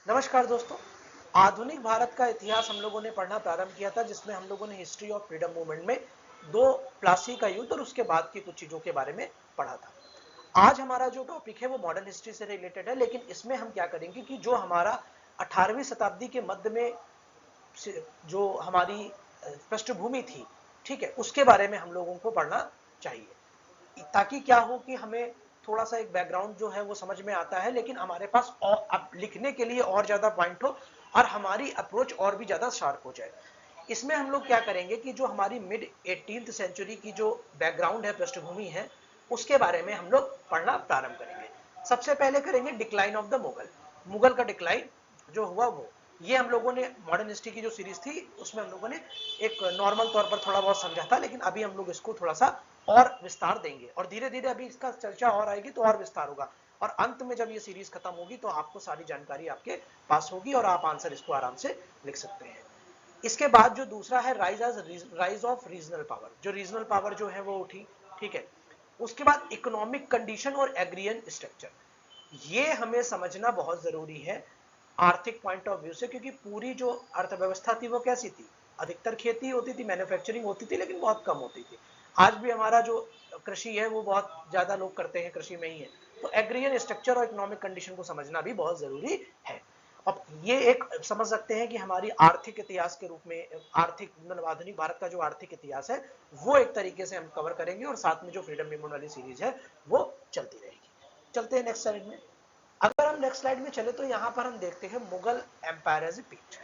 नमस्कार दोस्तों। आधुनिक भारत का इतिहास हम लोगों ने पढ़ना प्रारंभ किया था, जिसमें हम लोगों ने हिस्ट्री ऑफ फ्रीडम मूवमेंट में दो प्लासी का युद्ध और उसके बाद की कुछ चीजों के बारे में पढ़ा था। आज हमारा जो टॉपिक है वो मॉडर्न हिस्ट्री से रिलेटेड है, लेकिन इसमें हम क्या करेंगे कि जो हमारा 18वीं शताब्दी के मध्य में जो हमारी पृष्ठभूमि थी, ठीक है, उसके बारे में हम लोगों को पढ़ना चाहिए, ताकि क्या हो कि हमें थोड़ा सा एक बैकग्राउंड जो है वो समझ में आता है, लेकिन हमारे पास और अब लिखने के लिए और ज्यादा पॉइंट हो और हमारी अप्रोच और भी ज्यादा शार्प हो जाए। इसमें हम लोग क्या करेंगे कि जो हमारी मिड 18th सेंचुरी की जो बैकग्राउंड है, पृष्ठभूमि है, उसके बारे में हम लोग पढ़ना प्रारंभ करेंगे। सबसे पहले करेंगे decline of the Mughal. Mughal का डिक्लाइन जो हुआ वो, ये हम लोगों ने मॉडर्न हिस्ट्री की जो सीरीज थी उसमें हम लोगों ने एक नॉर्मल तौर पर थोड़ा बहुत समझा था, लेकिन अभी हम लोग इसको थोड़ा सा और विस्तार देंगे और धीरे धीरे अभी इसका चर्चा और आएगी तो और विस्तार होगा, और अंत में जब ये सीरीज खत्म होगी तो आपको सारी जानकारी आपके पास होगी और आप आंसर इसको आराम से लिख सकते हैं। इसके बाद जो दूसरा है राइज ऑफ रीजनल पावर, जो रीजनल पावर जो है वो उठी, ठीक है। उसके बाद इकोनॉमिक कंडीशन और एग्रीयन स्ट्रक्चर, ये हमें समझना बहुत जरूरी है आर्थिक पॉइंट ऑफ व्यू से, क्योंकि पूरी जो अर्थव्यवस्था थी वो कैसी थी, अधिकतर खेती होती थी, मैन्युफैक्चरिंग होती थी, लेकिन बहुत कम होती थी। आज भी हमारा जो कृषि है वो बहुत ज्यादा लोग करते हैं, कृषि में ही है। तो एग्रीयन स्ट्रक्चर और इकोनॉमिक कंडीशन को समझना भी बहुत जरूरी है। अब ये एक समझ सकते हैं कि हमारी आर्थिक इतिहास के रूप में, आर्थिक मतलब आधुनिक भारत का जो आर्थिक इतिहास है वो एक तरीके से हम कवर करेंगे, और साथ में जो फ्रीडम मूवमेंट वाली सीरीज है वो चलती रहेगी। चलते हैं नेक्स्ट स्लाइड में। अगर हम नेक्स्ट स्लाइड में चले तो यहां पर हम देखते हैं Mughal empire as a peak.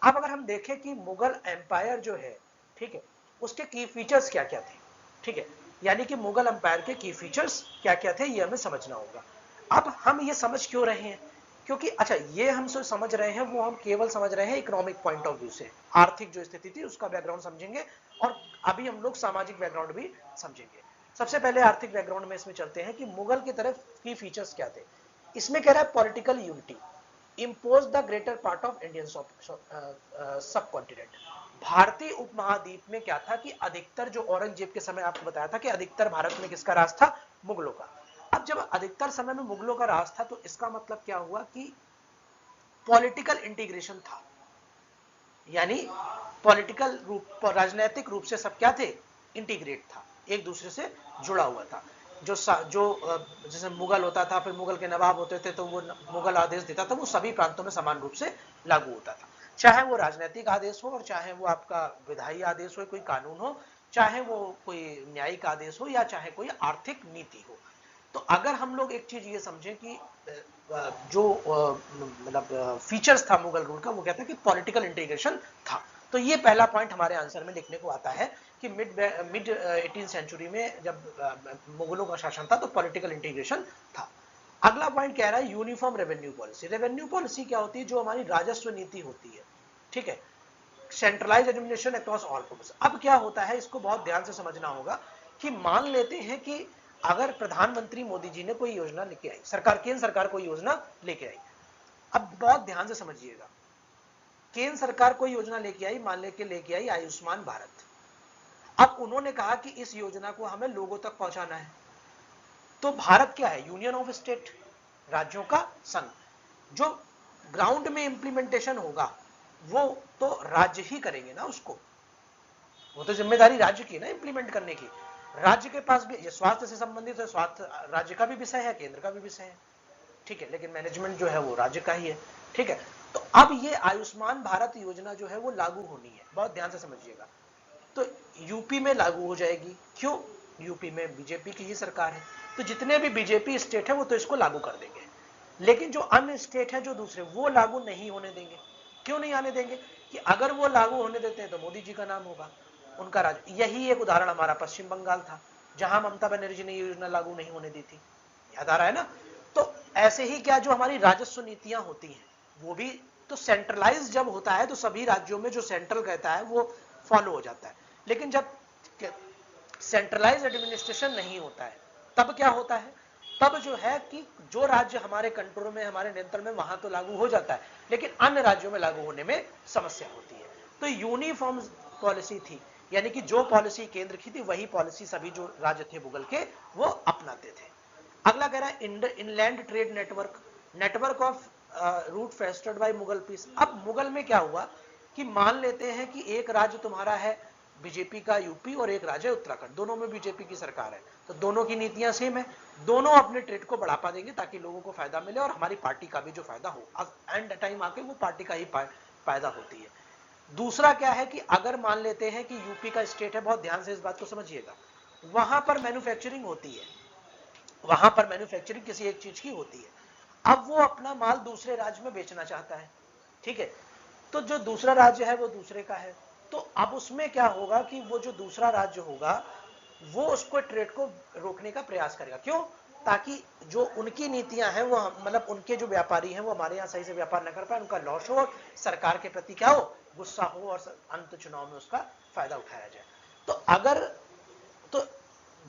अब अगर हम देखें कि मुगल एम्पायर जो है, ठीक है, उसके की फीचर्स क्या क्या थे, ठीक है, यानी कि मुगल एम्पायर के की फीचर्स क्या क्या थे, ये हमें समझना होगा। अब हम ये समझ क्यों रहे हैं, क्योंकि अच्छा ये हम जो समझ रहे हैं वो हम केवल समझ रहे हैं इकोनॉमिक पॉइंट ऑफ व्यू से, आर्थिक जो स्थिति थी उसका बैकग्राउंड समझेंगे, और अभी हम लोग सामाजिक बैकग्राउंड भी समझेंगे। सबसे पहले आर्थिक बैकग्राउंड में इसमें चलते हैं कि मुगल की तरफ की फीचर्स क्या थे। इसमें कह रहा है political unity impose the greater part of Indian सब कॉन्टिनेंट। भारतीय उपमहाद्वीप में क्या था कि अधिकतर, जो औरंगजेब के समय आपको बताया था कि अधिकतर भारत में किसका राज था, मुगलों का। अब जब अधिकतर समय में मुगलों का राज था तो इसका मतलब क्या हुआ कि पॉलिटिकल इंटीग्रेशन था, यानी पॉलिटिकल रूप, राजनीतिक रूप से सब क्या थे, इंटीग्रेट था, एक दूसरे से जुड़ा हुआ था। जो जैसे मुगल होता था, फिर मुगल के नवाब होते थे, तो वो मुगल आदेश देता था, वो सभी प्रांतों में समान रूप से लागू होता था, चाहे वो राजनीतिक आदेश हो और चाहे वो आपका विधायी आदेश हो, कोई कानून हो, चाहे वो कोई न्यायिक आदेश हो, या चाहे कोई आर्थिक नीति हो। तो अगर हम लोग एक चीज ये समझें कि जो मतलब फीचर्स था मुगल रूल का, वो क्या था कि पॉलिटिकल इंटीग्रेशन था। तो ये पहला पॉइंट हमारे आंसर में लिखने को आता है कि मिड 18 सेंचुरी में जब मुगलों का शासन था तो पॉलिटिकल इंटीग्रेशन था। अगला पॉइंट कह रहा है uniform revenue policy. Revenue policy क्या होती है, जो हमारी राजस्व नीति होती है, ठीक है, centralize administration across all province. अब क्या होता है, इसको बहुत ध्यान से समझना होगा कि मान लेते हैं कि अगर प्रधानमंत्री मोदी जी ने कोई योजना लेके आई, सरकार, केंद्र सरकार कोई योजना लेके आई। अब बहुत ध्यान से समझिएगा, केंद्र सरकार कोई योजना लेके आई, मान लेके लेके आई आयुष्मान भारत। अब उन्होंने कहा कि इस योजना को हमें लोगों तक पहुंचाना है। तो भारत क्या है, यूनियन ऑफ स्टेट, राज्यों का संघ। जो ग्राउंड में इंप्लीमेंटेशन होगा वो तो राज्य ही करेंगे ना उसको, वो तो जिम्मेदारी राज्य की ना इंप्लीमेंट करने की। राज्य के पास भी, ये स्वास्थ्य से संबंधित है, स्वास्थ्य राज्य का भी विषय है, केंद्र का भी विषय है, ठीक है, लेकिन मैनेजमेंट जो है वो राज्य का ही है, ठीक है। तो अब ये आयुष्मान भारत योजना जो है वो लागू होनी है, बहुत ध्यान से समझिएगा। तो यूपी में लागू हो जाएगी, क्यों, यूपी में बीजेपी की ही सरकार है, तो जितने भी बीजेपी स्टेट है वो तो इसको लागू कर देंगे, लेकिन जो अन्य स्टेट है जो दूसरे, वो लागू नहीं होने देंगे। क्यों नहीं आने देंगे, कि अगर वो लागू होने देते हैं तो मोदी जी का नाम होगा, उनका राज। यही एक उदाहरण हमारा पश्चिम बंगाल था, जहां ममता बनर्जी ने ये योजना लागू नहीं होने दी थी, याद आ रहा है ना। तो ऐसे ही क्या, जो हमारी राजस्व नीतियां होती हैं वो भी तो सेंट्रलाइज जब होता है तो सभी राज्यों में जो सेंट्रल कहता है वो फॉलो हो जाता है, लेकिन जब सेंट्रलाइज एडमिनिस्ट्रेशन नहीं होता है तब क्या होता है, तब जो है कि जो राज्य हमारे कंट्रोल में, हमारे नियंत्रण में, वहां तो लागू हो जाता है, लेकिन अन्य राज्यों में लागू होने में समस्या होती है। तो यूनिफॉर्म पॉलिसी थी, यानी कि जो पॉलिसी केंद्र की थी वही पॉलिसी सभी जो राज्य थे मुगल के वो अपनाते थे। अगला कह रहा है inland trade network, network of route fostered by Mughal peace. अब मुगल में क्या हुआ कि मान लेते हैं कि एक राज्य तुम्हारा है बीजेपी का यूपी और एक राज्य उत्तराखंड, दोनों में बीजेपी की सरकार है, तो दोनों की नीतियां सेम है, दोनों अपने ट्रेड को बढ़ावा देंगे ताकि लोगों को फायदा मिले और हमारी पार्टी का भी जो फायदा हो। अब एंड टाइम आके वो पार्टी का ही फायदा होती है। दूसरा क्या है कि अगर मान लेते हैं कि यूपी का स्टेट है, बहुत ध्यान से इस बात को समझिएगा, वहां पर मैन्युफैक्चरिंग होती है, वहां पर मैन्युफैक्चरिंग किसी एक चीज की होती है, अब वो अपना माल दूसरे राज्य में बेचना चाहता है, ठीक है, तो जो दूसरा राज्य है वो दूसरे का है, तो अब उसमें क्या होगा कि वो जो दूसरा राज्य होगा वो उसको ट्रेड को रोकने का प्रयास करेगा। क्यों? ताकि जो उनकी नीतियां हैं वो मतलब उनके जो व्यापारी हैं वो हमारे यहां सही से व्यापार न कर पाए, उनका लॉस हो, सरकार के प्रति क्या हो, गुस्सा हो और अंत चुनाव में उसका फायदा उठाया जाए। तो अगर तो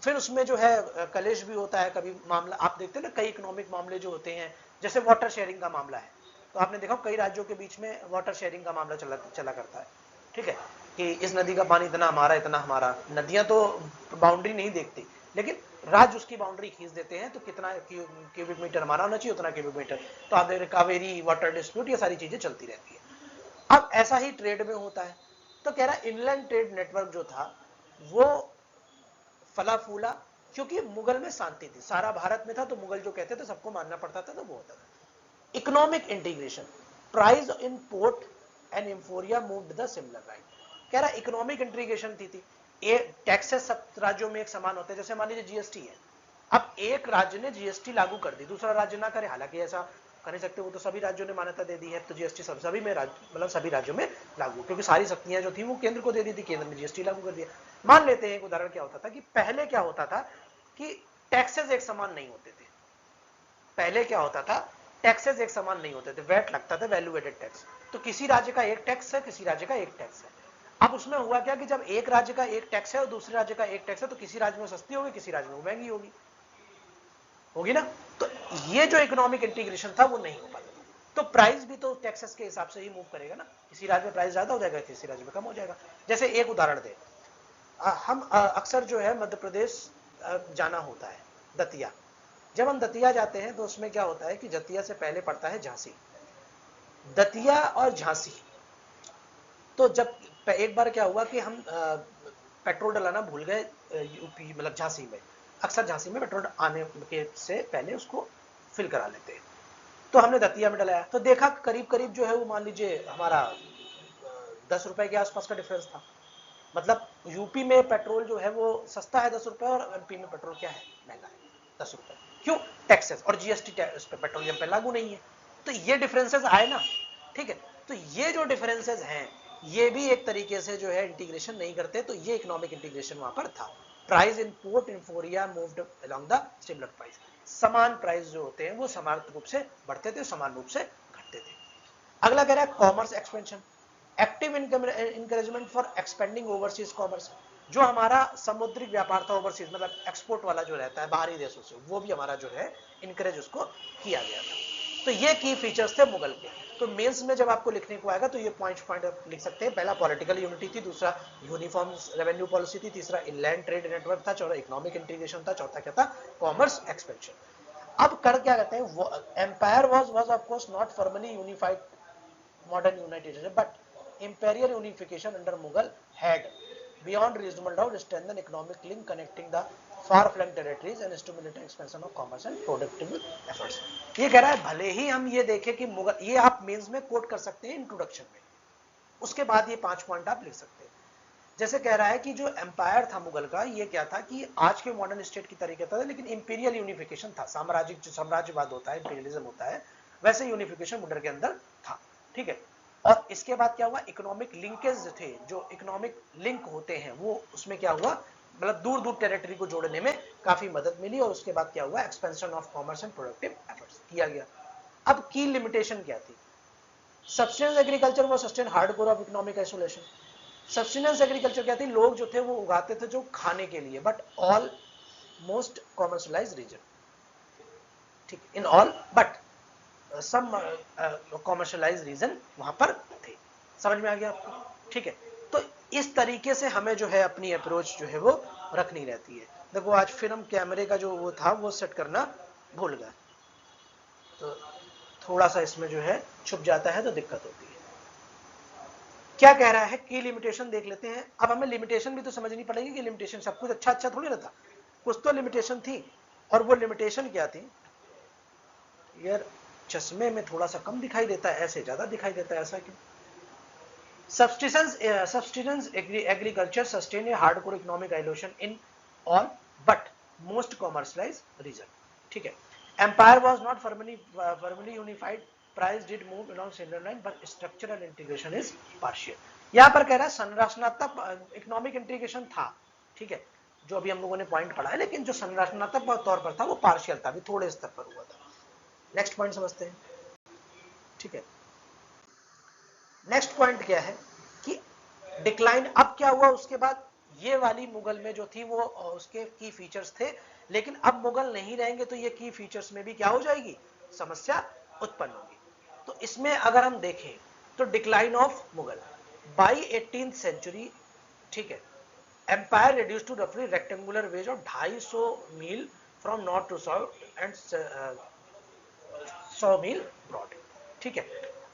फिर उसमें जो है कलेश भी होता है, कभी मामला आप देखते हैं ना, कई इकोनॉमिक मामले जो होते हैं, जैसे वाटर शेयरिंग का मामला है, तो आपने देखा कई राज्यों के बीच में वाटर शेयरिंग का मामला चला करता है, ठीक है, कि इस नदी का पानी इतना हमारा इतना हमारा। नदियां तो बाउंड्री नहीं देखती, लेकिन राज्य उसकी बाउंड्री खींच देते हैं, तो कितना क्यूबिक मीटर हमारा होना चाहिए उतना क्यूबिक मीटर, तो आप देख रहे कावेरी वाटर डिस्प्यूट, ये सारी चीजें चलती रहती है। अब ऐसा ही ट्रेड में होता है, तो कह रहा इनलैंड ट्रेड नेटवर्क जो था वो फला फूला, क्योंकि मुगल में शांति थी, सारा भारत में था, तो मुगल जो कहते थे सबको मानना पड़ता था, तो वो होता था। Economic integration, price in port and interior moved the similar right. कह रहा इकोनॉमिक इंटीग्रेशन थी टैक्सेस सब राज्यों में एक समान होते हैं, जैसे मान लीजिए जीएसटी है, अब एक राज्य ने जीएसटी लागू कर दी, दूसरा राज्य ना करे, हालांकि ऐसा कर नहीं सकते, वो तो सभी राज्यों ने मान्यता दे दी है, तो जीएसटी सभी में मतलब सभी राज्यों में लागू, क्योंकि सारी शक्तियां जो थी वो केंद्र को दे दी थी, केंद्र ने जीएसटी लागू कर दिया। मान लेते हैं एक उदाहरण क्या होता था कि पहले क्या होता था कि टैक्सेस एक समान नहीं होते थे, पहले क्या होता था टैक्सेस एक समान नहीं होते थे, वैट लगता था, वैल्यू एडेड टैक्स, तो किसी राज्य का एक टैक्स है, किसी राज्य का एक टैक्स है। अब उसमें हुआ क्या कि जब एक राज्य का एक टैक्स है और दूसरे राज्य का एक टैक्स है, तो किसी राज्य में सस्ती होगी, किसी राज्य में महंगी होगी ना, तो ये जो इकोनॉमिक इंटीग्रेशन था वो नहीं हो पाता। तो प्राइस भी तो टैक्सेस के हिसाब से ही मूव करेगा ना, किसी राज्य में प्राइस ज्यादा हो जाएगा, किसी राज्य में कम हो जाएगा। जैसे एक उदाहरण दे, हम अक्सर जो है मध्य प्रदेश जाना होता है, दतिया, जब हम दतिया जाते हैं तो उसमें क्या होता है कि दतिया से पहले पड़ता है झांसी, दतिया और झांसी, तो जब एक बार क्या हुआ कि हम पेट्रोल डलाना भूल गए यूपी मतलब झांसी में, अक्सर झांसी में पेट्रोल आने के से पहले उसको फिल करा लेते हैं, तो हमने दतिया में डलाया, तो देखा करीब करीब जो है वो मान लीजिए हमारा 10 रुपए के आसपास का डिफरेंस था। मतलब यूपी में पेट्रोल जो है वो सस्ता है 10 रुपए, और एमपी में पेट्रोल क्या है, महंगा है 10 रुपए। क्यों? टैक्सेस और जीएसटी उस पर पेट्रोलियम पे लागू नहीं है, तो ये डिफरेंसेस आए ना, ठीक है, तो ये जो डिफरेंसेस हैं ये भी एक तरीके से जो है इंटीग्रेशन नहीं करते, तो ये इकोनॉमिक इंटीग्रेशन वहां पर था। Price in port interior moved along the similar price, समान प्राइस जो होते हैं वो समान रूप से बढ़ते थे, समान रूप से घटते थे। अगला कह रहा है commerce expansion, active encouragement for expanding overseas commerce, जो हमारा समुद्रिक व्यापार था ओवरसीज मतलब एक्सपोर्ट वाला जो रहता है बाहरी देशों से, वो भी हमारा जो है इनकरेज उसको किया गया था। तो ये की फीचर्स थे मुगल के। तो मेंस में जब आपको लिखने को आएगा तो ये पॉइंट आप लिख सकते हैं, पहला पॉलिटिकल यूनिटी थी, दूसरा यूनिफॉर्म रेवेन्यू पॉलिसी थी, तीसरा इनलैंड ट्रेड नेटवर्क था, चौथा इकोनॉमिक इंटीग्रेशन था, चौथा क्या था, कॉमर्स एक्सपेंशन। अब कर क्या कहते हैं, empire was of course not formally unified modern United States, but imperial unification under Mughal had, beyond reasonable doubt, strengthened economic link connecting the far-flung territories and stimulated expansion of commerce and productive efforts. ये कह रहा है भले ही हम ये देखें कि मुगल, ये आप मेंस में कोट कर सकते हैं इंट्रोडक्शन में, उसके बाद ये 5 पॉइंट आप लिख सकते हैं। जैसे कह रहा है कि जो एम्पायर था मुगल का, ये क्या था कि आज के मॉडर्न स्टेट की तरीके था, लेकिन इंपीरियल यूनिफिकेशन था, साम्राज्यिक जो साम्राज्यवाद होता है, इंपीरियलिज्म होता है, वैसे यूनिफिकेशन मुगल के अंदर था, ठीक है। और इसके बाद क्या हुआ, इकोनॉमिक लिंकेज थे, जो इकोनॉमिक लिंक होते हैं वो उसमें क्या हुआ, मतलब दूर दूर टेरिटरी को जोड़ने में काफी मदद मिली, और उसके बाद क्या हुआ, expansion of commerce and productive efforts किया गया। अब की लिमिटेशन क्या थी, सब्सिस्टेंस एग्रीकल्चर वो sustain hardcore of economic isolation. Subsistence agriculture क्या थी, लोग जो थे वो उगाते थे जो खाने के लिए, but almost commercialise region, ठीक, in all but some commercialise region वहां पर थे। समझ में आ गया आपको, ठीक है। तो इस तरीके से हमें जो है अपनी अप्रोच जो है वो रखनी रहती है। देखो आज फिर हम कैमरे का जो वो था वो सेट करना भूल गए, तो थोड़ा सा इसमें जो है छुप जाता है तो दिक्कत होती है। क्या कह रहा है, की लिमिटेशन देख लेते हैं। अब हमें लिमिटेशन भी तो समझनी पड़ेगी कि लिमिटेशन सब कुछ अच्छा अच्छा थोड़ी रहता, कुछ तो लिमिटेशन थी। और वो लिमिटेशन क्या थी यार, चश्मे में थोड़ा सा कम दिखाई देता है, ऐसे ज्यादा दिखाई देता है, ऐसा क्यों? Subsistence agriculture sustain a hardcore economic isolation in all but most commercialized region. ठीक है, empire was not firmly unified, price did move along similar line but structural integration is partial. यहाँ पर कह रहा है संरचनात्मक इकोनॉमिक इंटीग्रेशन था, ठीक है, जो अभी हम लोगों ने पॉइंट पढ़ा है, लेकिन जो संरचनात्मक तौर पर था वो पार्शियल था, अभी थोड़े स्तर पर हुआ था। नेक्स्ट पॉइंट समझते हैं, ठीक है। नेक्स्ट पॉइंट क्या है कि डिक्लाइन, अब क्या हुआ उसके बाद, ये वाली मुगल में जो थी वो उसके की फीचर्स थे, लेकिन अब मुगल नहीं रहेंगे तो ये की फीचर्स में भी क्या हो जाएगी, समस्या उत्पन्न होगी। तो इसमें अगर हम देखें तो decline of Mughal by 18th century, ठीक है, एम्पायर रिड्यूस टू रफली rectangular wedge of 250 mile from north to south and 100 mile broad, ठीक है।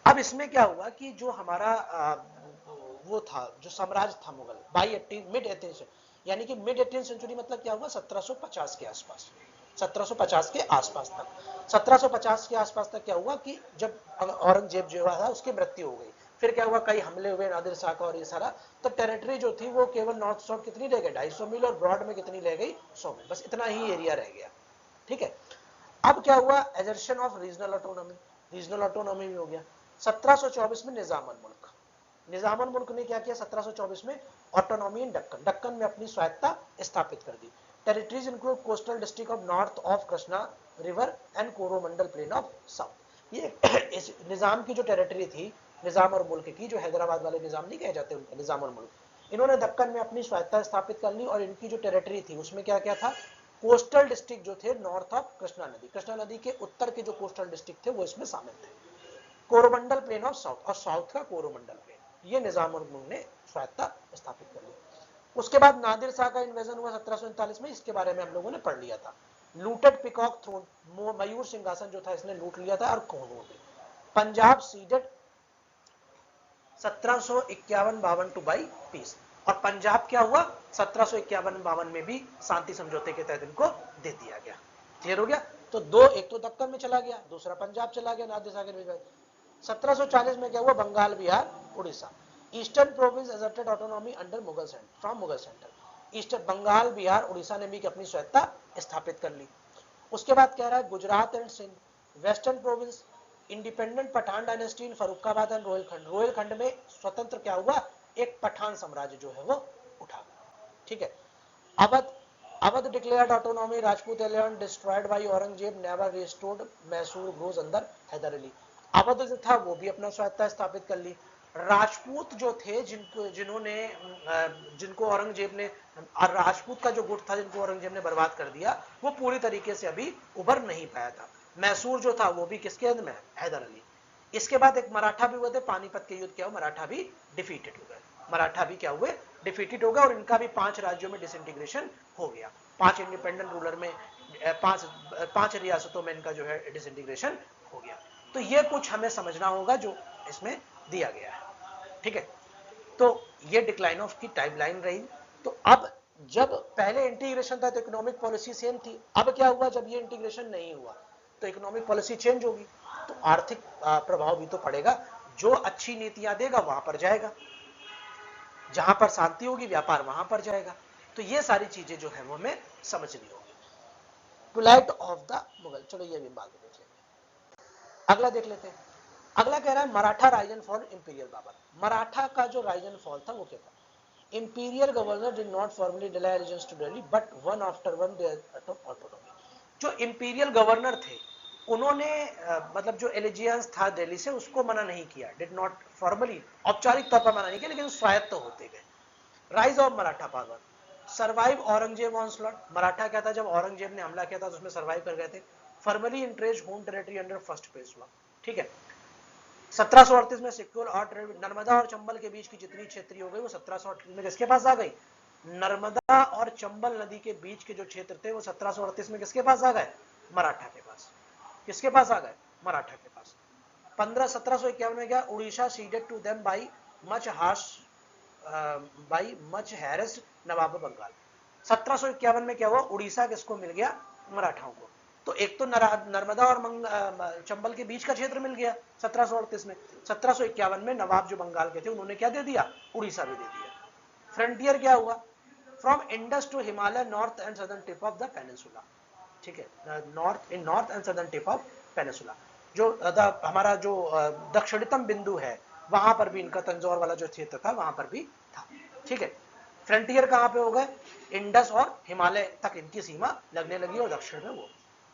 अब इसमें क्या हुआ कि जो हमारा वो था, जो साम्राज्य था मुगल बाई 18 मिड 18 यानी कि मिड 18 सेंचुरी मतलब क्या हुआ, 1750 के आसपास, 1750 के आसपास तक, 1750 के आसपास तक क्या हुआ कि जब औरंगजेब जो था उसकी मृत्यु हो गई, फिर क्या हुआ, कई हमले हुए नादिर शाह का और ये सारा, तो टेरिटरी जो थी वो केवल नॉर्थ साउथ कितनी रह गई, 250 मील, और ब्रॉड में कितनी रह गई, 100 मील, बस इतना ही एरिया रह गया, ठीक है। अब क्या हुआ, assertion of regional autonomy, regional autonomy भी हो गया। 1724 में निजामुल मुल्क ने क्या किया, 1724 में ऑटोनॉमी इन दक्कन, दक्कन में अपनी स्वायत्ता स्थापित कर दी। Territories include coastal district of north of Krishna river and Coromandel plain of south. ये इस निजाम की जो टेरिटरी थी, निजाम और मुल्क की, जो हैदराबाद वाले निजाम नहीं कहे जाते उनका, निजाम और मुल्क, इन्होंने दक्कन में अपनी स्वायत्ता स्थापित कर ली, और इनकी जो टेरिटरी थी उसमें क्या क्या था, कोस्टल डिस्ट्रिक्ट जो थे नॉर्थ ऑफ कृष्णा नदी, कृष्णा नदी के उत्तर के जो कोस्टल डिस्ट्रिक्ट थे वो इसमें शामिल थे। कोरोमंडल प्लेन ऑफ साउथ, और साउथ का कोरोमंडल प्लेन, ये निजाम और मुल्क ने स्वायत्ता स्थापित कर ली। उसके बाद नादिर शाह का इन्वेजन हुआ 1739 में, इसके बारे में हम लोगों ने पढ़ लिया था। लूटेड पिकॉक थ्रोन, मयूर सिंहासन जो था इसने लूट लिया था, और कौन हो गई। Punjab ceded 1751-52 to by peace, और पंजाब क्या हुआ 1751-52 में भी शांति समझौते के तहत इनको दे दिया गया। क्लियर हो गया, तो दो, एक तो दक्कन में चला गया, दूसरा पंजाब चला गया नादिर शाह के। 1740 में क्या हुआ, Bengal Bihar Orissa, eastern province asserted autonomy under Mughal centre, from Mughal centre. Eastern Bengal Bihar Orissa ने भी अपनी स्वायत्ता स्थापित कर ली। उसके बाद कह रहा है Gujarat and Sindh, western province, independent Pathan dynasty in Farrukhabad and Rohilkhand, Rohilkhand में स्वतंत्र क्या हुआ, एक पठान साम्राज्य जो है वो उठा, ठीक है। Awadh, Awadh declared autonomy, Rajput alliance destroyed by Aurangzeb, never restored, Mysore grows under Hyder Ali. Awadh जो था वो भी अपना स्वायत्ता स्थापित कर ली। राजपूत जो थे जिनको औरंगजेब ने, राजपूत का जो गुट था जिनको औरंगजेब ने बर्बाद कर दिया, वो पूरी तरीके से अभी उभर नहीं पाया था। मैसूर जो था वो भी किसके अंदर में, हैदर अली। इसके बाद एक मराठा भी हुए थे, पानीपत के युद्ध क्या हुआ, मराठा भी डिफीटेड हो गए, मराठा भी क्या हुए, डिफीटेड हो गए, और इनका भी 5 राज्यों में डिसइंटीग्रेशन हो गया, 5 इंडिपेंडेंट रूलर में, 5 रियासतों में इनका जो है डिसइंटीग्रेशन हो गया। तो ये कुछ हमें समझना होगा जो इसमें दिया गया है, ठीक है। तो ये डिक्लाइन ऑफ की टाइमलाइन रही। तो अब जब पहले इंटीग्रेशन था तो इकोनॉमिक पॉलिसी सेम थी, अब क्या हुआ, जब ये इंटीग्रेशन नहीं हुआ तो इकोनॉमिक पॉलिसी चेंज होगी, तो आर्थिक प्रभाव भी तो पड़ेगा। जो अच्छी नीतियां देगा वहां पर जाएगा, जहां पर शांति होगी व्यापार वहां पर जाएगा। तो ये सारी चीजें जो है वो हमें समझनी होगी। प्लाइट ऑफ द मुगल, चलो ये भी बाद में देख लेंगे। अगला देख लेते हैं। अगला कह रहा है Maratha rise and fall imperial Babur. Maratha का जो राइज एंड फॉल था वो क्या था, imperial governor did not formally deny allegiance to Delhi but one after one their autonomy. जो इंपीरियल गवर्नर थे उन्होंने मतलब जो एलिजियंस था दिल्ली से उसको मना नहीं किया, डिड नॉट फॉर्मली, औपचारिक तौर पर मना नहीं किया, लेकिन स्वायत्त होते गए। Rise of Maratha power, survive Aurangzeb onslaught, Maratha क्या था जब औरंगजेब ने हमला किया था तो उसमें सर्वाइव कर गए थे। Formally entrenched home territory under first Peshwa, ठीक है। 1738 में सिक्योर और नर्मदा और चंबल के बीच की जितनी क्षेत्रीय हो गई वो 1738 में किसके पास आ गई, नर्मदा और चंबल नदी के बीच के जो क्षेत्र थे वो 1738 में किसके पास आ गए, मराठा के पास। किसके पास आ गए, मराठा के पास। 1751 में क्या, Orissa ceded to them by much harsh by much harassed Nawab Bengal. 1751 में क्या हुआ, उड़ीसा किसको मिल गया, मराठाओं को। तो एक तो नर्मदा और चंबल के बीच का क्षेत्र मिल गया 1738 में। 1751 में नवाब जो बंगाल के थे उन्होंने क्या दे दिया, उड़ीसा भी दे दिया। फ्रंटियर क्या हुआ, from Indus to Himalaya north and southern tip of the peninsula, ठीक है, north and southern tip of peninsula, जो हमारा जो दक्षिणतम बिंदु है वहां पर भी इनका तंजौर वाला जो क्षेत्र था वहां पर भी था, ठीक है। फ्रंटियर कहां पे हो गए, इंडस और हिमालय तक इनकी सीमा लगने लगी और दक्षिण में वो।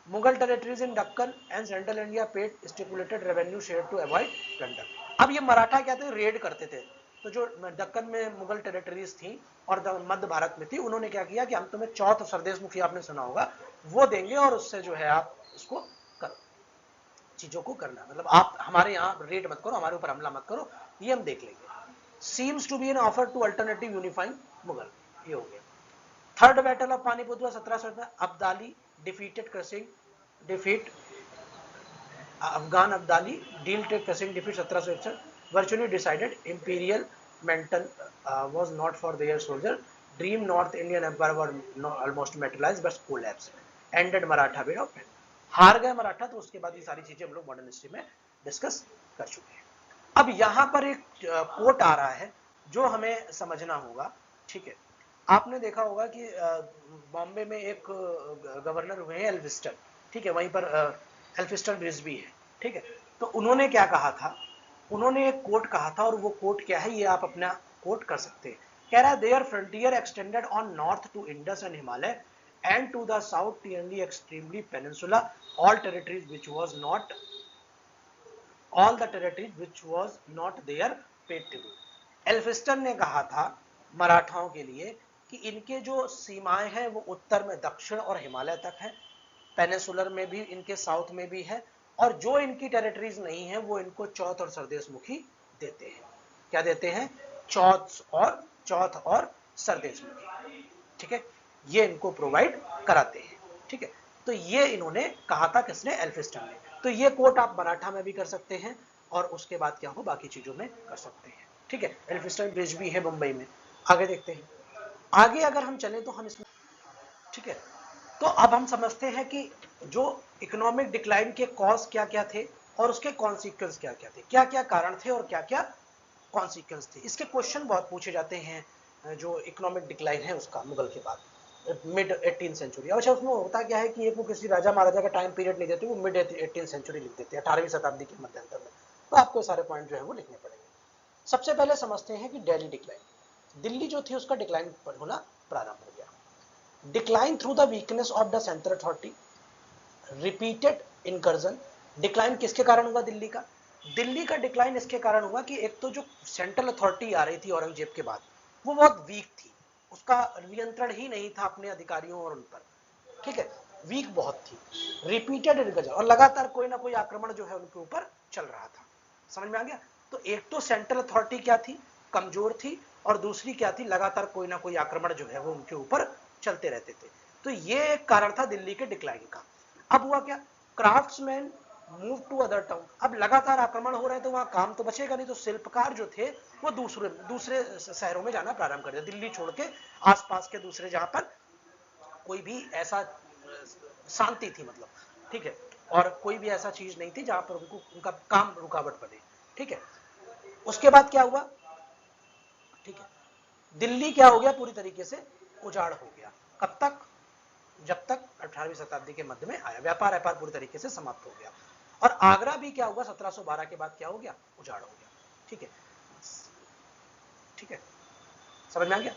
Mughal territories in Deccan and central India paid stipulated revenue share to avoid plunder. अब ये मराठा क्या थे, रेड करते थे, तो जो दक्कन में मुगल टेरिटरीज थी और मध्य भारत में थी, उन्होंने क्या किया कि हम तुम्हें चौथ सरदेश मुखी आपने सुना होगा वो देंगे और उससे जो है आप इसको करो, चीजों को करना, मतलब आप हमारे यहाँ रेड मत करो, हमारे ऊपर हमला मत करो, ये हम देख लेंगे। Seems to be an offer to alternative unifying Mughal, ये हो गया। थर्ड बैटल ऑफ पानीपत हुआ 1700 में, Abdali defeated crushing defeat Afghan Abdali deal take crushing defeat 1761 virtually decided imperial mental was not for their soldier dream north Indian empire were almost materialised but collapse ended Maratha win off, हार गए मराठा। तो उसके बाद ये सारी चीजें हम लोग मॉडर्न हिस्ट्री में डिस्कस कर चुके हैं। अब यहां पर एक कोट आ रहा है जो हमें समझना होगा, ठीक है। आपने देखा होगा कि बॉम्बे में एक गवर्नर हुए हैं एल्फिस्टन, ठीक है, वहीं पर एल्फिस्टन ब्रिज भी है, ठीक है। तो उन्होंने क्या कहा था, उन्होंने एक कोट कहा था और वो कोट क्या है ये आप अपना कोट कर सकते हैं। कह रहा है there frontier extended on north to Indus and Himalaya and to the south nearly extremely peninsula all territories which was not all the territories which was not their paid tribute। Elphinstone ने कहा था मराठाओं के लिए कि इनके जो सीमाएं हैं वो उत्तर में दक्षिण और हिमालय तक है, पेनिसुलर में भी इनके साउथ में भी है, और जो इनकी टेरिटरीज नहीं है वो इनको चौथ और सरदेश मुखी देते हैं। क्या देते हैं, चौथ और सरदेश मुखी, ठीक है, ये इनको प्रोवाइड कराते हैं, ठीक है। तो ये इन्होंने कहा था किसने, एल्फिस्टन ने। तो ये कोट आप मराठा में भी कर सकते हैं और उसके बाद क्या हो बाकी चीजों में कर सकते हैं, ठीक है। एल्फिस्टन ब्रिज भी है मुंबई में। आगे देखते हैं, आगे अगर हम चलें तो हम इसमें, ठीक है, तो अब हम समझते हैं कि जो इकोनॉमिक डिक्लाइन के कॉज क्या क्या थे और उसके कॉन्सिक्वेंस क्या क्या थे, क्या क्या कारण थे और क्या क्या कॉन्सिक्वेंस थे। इसके क्वेश्चन बहुत पूछे जाते हैं जो इकोनॉमिक डिक्लाइन है उसका मुगल के बाद मिड 18th सेंचुरी। अच्छा उसमें होता क्या है कि एक वो किसी राजा महाराजा का टाइम पीरियड नहीं देते, वो मिड 18th सेंचुरी लिख देते हैं, 18वीं शताब्दी के मध्यांतर में। तो आपको सारे पॉइंट जो है वो लिखने पड़ेंगे। सबसे पहले समझते हैं कि दिल्ली डिक्लाइन, दिल्ली जो थी उसका डिक्लाइन होना प्रारंभ हो गया। Decline through the weakness of the central authority, repeated incursion. Decline किसके कारण हुआ दिल्ली का, दिल्ली का डिक्लाइन इसके कारण हुआ कि एक तो जो सेंट्रल अथॉरिटी आ रही थी औरंगजेब के बाद वो बहुत वीक थी, उसका नियंत्रण ही नहीं था अपने अधिकारियों और उन पर, ठीक है, वीक बहुत थी। रिपीटेड इनकर्जन, और लगातार कोई ना कोई आक्रमण जो है उनके ऊपर चल रहा था। समझ में आ गया। तो एक तो सेंट्रल अथॉरिटी क्या थी, कमजोर थी, और दूसरी क्या थी, लगातार कोई ना कोई आक्रमण जो है वो उनके ऊपर चलते रहते थे। तो ये एक कारण था दिल्ली के डिक्लाइन का। अब हुआ क्या, craftsman move to other town. अब लगातार आक्रमण हो रहे हैं तो वहां काम तो बचेगा नहीं, तो शिल्पकार जो थे वो दूसरे शहरों में जाना प्रारंभ कर दिया, दिल्ली छोड़ के आसपास के दूसरे जहां पर कोई भी ऐसा शांति थी, मतलब, ठीक है, और कोई भी ऐसा चीज नहीं थी जहां पर उनको उनका काम रुकावट बने, ठीक है। उसके बाद क्या हुआ, ठीक है, दिल्ली क्या हो गया, पूरी तरीके से उजाड़ हो गया। कब तक, जब तक 18वीं शताब्दी के मध्य में आया, व्यापार पूरी तरीके से समाप्त हो गया। और आगरा भी क्या हुआ, 1712 के बाद क्या हो गया, उजाड़ हो गया, ठीक है, ठीक है, समझ में आ गया।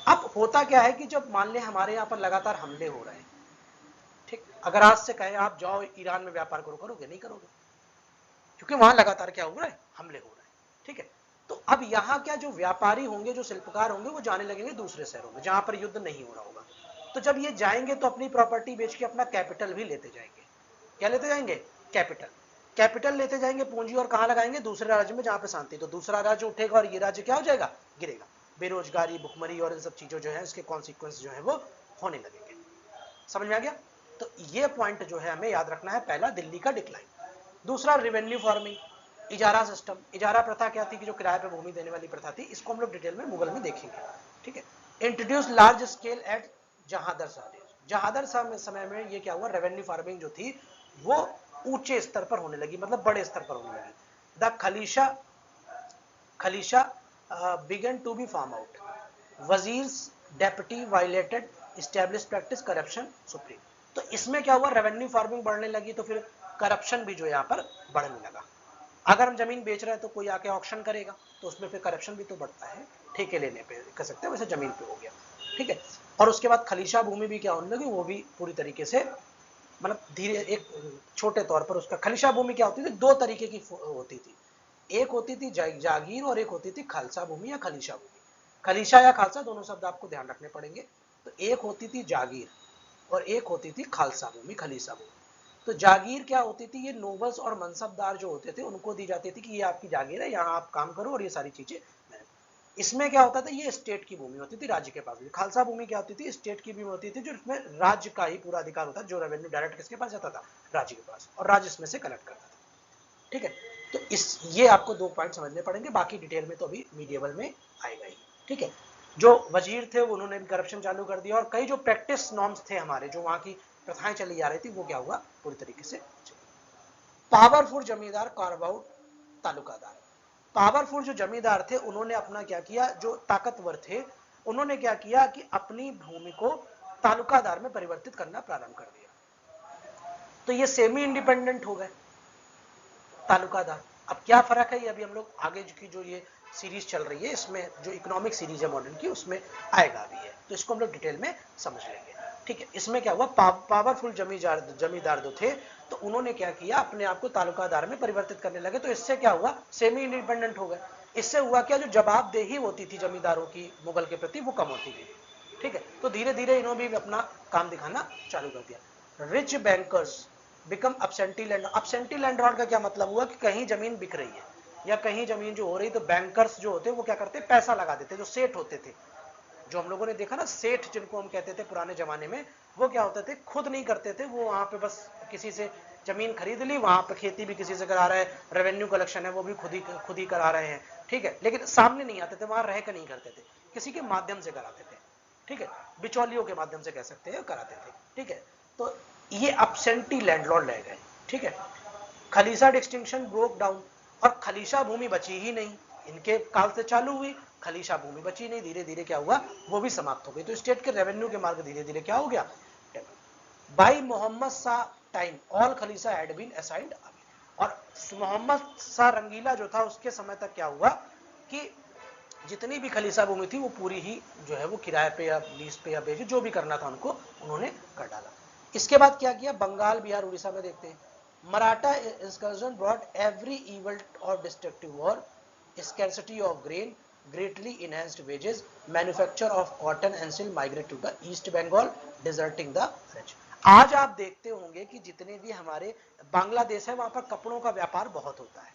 अब होता क्या है कि जब मान ले हमारे यहाँ पर लगातार हमले हो रहे हैं, ठीक, अगर आज से कहें आप जाओ ईरान में व्यापार करो, करोगे नहीं करोगे, क्योंकि वहां लगातार क्या हो रहा है, हमले हो रहे हैं, ठीक है। तो अब यहाँ क्या, जो व्यापारी होंगे, जो शिल्पकार होंगे, वो जाने लगेंगे दूसरे शहरों में जहां पर युद्ध नहीं हो रहा होगा। तो जब ये जाएंगे तो अपनी प्रॉपर्टी बेच के अपना कैपिटल भी लेते जाएंगे। क्या लेते जाएंगे, कैपिटल, कैपिटल लेते जाएंगे, पूंजी, और कहां लगाएंगे, दूसरे राज्य में जहां पे शांति। तो दूसरा राज्य उठेगा और ये राज्य क्या हो जाएगा, गिरेगा। बेरोजगारी, भुखमरी और इन सब चीजों जो है इसके कॉन्सिक्वेंस जो है वो होने लगेंगे। समझ में आ गया। तो ये पॉइंट जो है हमें याद रखना है, पहला दिल्ली का डिक्लाइन। दूसरा रिवेन्यू फार्मिंग, इजारा सिस्टम, इजारा प्रथा क्या थी कि जो किराए पे भूमि देने वाली प्रथा थी, इसको हम लोग डिटेल में मुगल में देखेंगे, ठीक है। Introduce large scale at Jahandar Shah, Jahandar Shah समय में ये क्या हुआ, रेवेन्यू फार्मिंग जो थी वो ऊंचे स्तर पर होने लगी, मतलब बड़े स्तर पर होने लगी। The khalisa began to be farm out, wazirs deputy violated establish practice corruption supreme. तो इसमें क्या हुआ, रेवेन्यू फार्मिंग बढ़ने लगी तो फिर करप्शन भी जो यहाँ पर बढ़ने लगा। अगर हम जमीन बेच रहे हैं तो कोई आके ऑक्शन करेगा तो उसमें फिर करप्शन भी तो बढ़ता है, ठेके लेने पे कर सकते हैं, वैसे जमीन पे हो गया, ठीक है। और उसके बाद खलीशा भूमि भी क्या होने लगी, वो भी पूरी तरीके से मतलब धीरे एक छोटे तौर पर उसका खलीशा भूमि क्या होती थी, दो तरीके की होती थी, एक होती थी जागीर और एक होती थी खालसा भूमि या खलीशा भूमि। खलीशा या खालसा दोनों शब्द आपको ध्यान रखने पड़ेंगे। तो एक होती थी जागीर और एक होती थी खालसा भूमि, खलीसा भूमि। तो जागीर क्या होती थी, ये नोबल्स और मनसबदार जो होते थे उनको दी जाती थी कि ये आपकी जागीर है, यहाँ आप काम करो और ये सारी चीजें। इसमें क्या होता था, ये स्टेट की भूमि होती थी, राज्य के पास। खालसा भूमि क्या होती थी, स्टेट की भूमि होती थी, जो इसमें राज्य का ही पूरा अधिकार होता, जो रेवेन्यू डायरेक्ट किसके पास जाता था, राज्य के पास, और राज्य इसमें से कलेक्ट करता था, ठीक है। तो ये आपको दो पॉइंट समझने पड़ेंगे, बाकी डिटेल में तो अभी मीडिएवल में आएगा ही, ठीक है। जो वजीर थे उन्होंने भी करप्शन चालू कर दिया, और कई जो प्रैक्टिस नॉर्म्स थे हमारे, जो वहां की प्रथाएं चली आ रही थी, वो क्या हुआ, पूरी तरीके से। पावरफुल जमींदार कार्व आउट तालुकादार, पावरफुल जो जमींदार थे उन्होंने अपना क्या किया, जो ताकतवर थे उन्होंने क्या किया कि अपनी भूमि को तालुकादार में परिवर्तित करना प्रारंभ कर दिया। तो ये सेमी इंडिपेंडेंट हो गए तालुकादार। अब क्या फर्क है, ये अभी हम लोग आगे की जो ये सीरीज चल रही है, इसमें जो इकोनॉमिक सीरीज है मॉडर्न की, उसमें आएगा भी है, तो इसको हम लोग डिटेल में समझ लेंगे, ठीक है। इसमें क्या हुआ, पावरफुल जमींदार जो थे तो उन्होंने क्या किया, अपने आप को तालुकादार में परिवर्तित करने लगे। तो इससे क्या हुआ, सेमी इंडिपेंडेंट हो गए। इससे हुआ क्या, जो जवाबदेही होती थी जमींदारों की मुगल के प्रति, वो कम होती गई, ठीक है। तो धीरे धीरे इन्होंने भी अपना काम दिखाना चालू कर दिया। Rich bankers become absentee land, absentee landlord का क्या मतलब हुआ कि कहीं जमीन बिक रही है या कहीं जमीन जो हो रही, तो बैंकर्स जो होते वो क्या करते, पैसा लगा देते, जो सेठ होते थे, जो हम लोगों ने देखा ना सेठ जिनको हम कहते थे पुराने जमाने में, वो क्या होते थे, खुद नहीं करते थे, वो वहां पे बस किसी से जमीन खरीद ली, वहां पे खेती भी किसी से करा रहे हैं, रेवेन्यू कलेक्शन है वो भी खुद ही करा रहे हैं, ठीक है। लेकिन सामने नहीं आते थे, वहां रह कर नहीं करते थे, किसी के माध्यम से कराते थे, ठीक है, बिचौलियों के माध्यम से कह सकते हैं कराते थे, ठीक है। तो ये अपसेंटी लैंडलॉर्ड रह गए, ठीक है। खलीसा डिस्टिंक्शन ब्रोक डाउन, और खलीसा भूमि बची ही नहीं, इनके काल से चालू हुई, खलीसा भूमि बची नहीं, धीरे धीरे क्या हुआ, वो भी समाप्त हो गई। तो स्टेट के रेवेन्यू के मार्ग धीरे धीरे क्या हो गया, by Mohammad Shah time all khalisa had been assigned. और मोहम्मद शाह रंगीला जो था उसके समय तक क्या हुआ कि जितनी भी खलीसा भूमि थी वो पूरी ही जो है वो किराए पे या लीज पे या बेच, जो भी करना था उनको उन्होंने कर डाला। इसके बाद क्या किया, बंगाल बिहार उड़ीसा में देखते हैं। Maratha insurgence brought every evil और destructive war, scarcity of grain, greatly enhanced wages, manufacture of cotton and silk migrate to the East Bengal, deserting the French। आज आप देखते होंगे कि जितने भी हमारे बांग्लादेश है वहां पर कपड़ों का व्यापार बहुत होता है,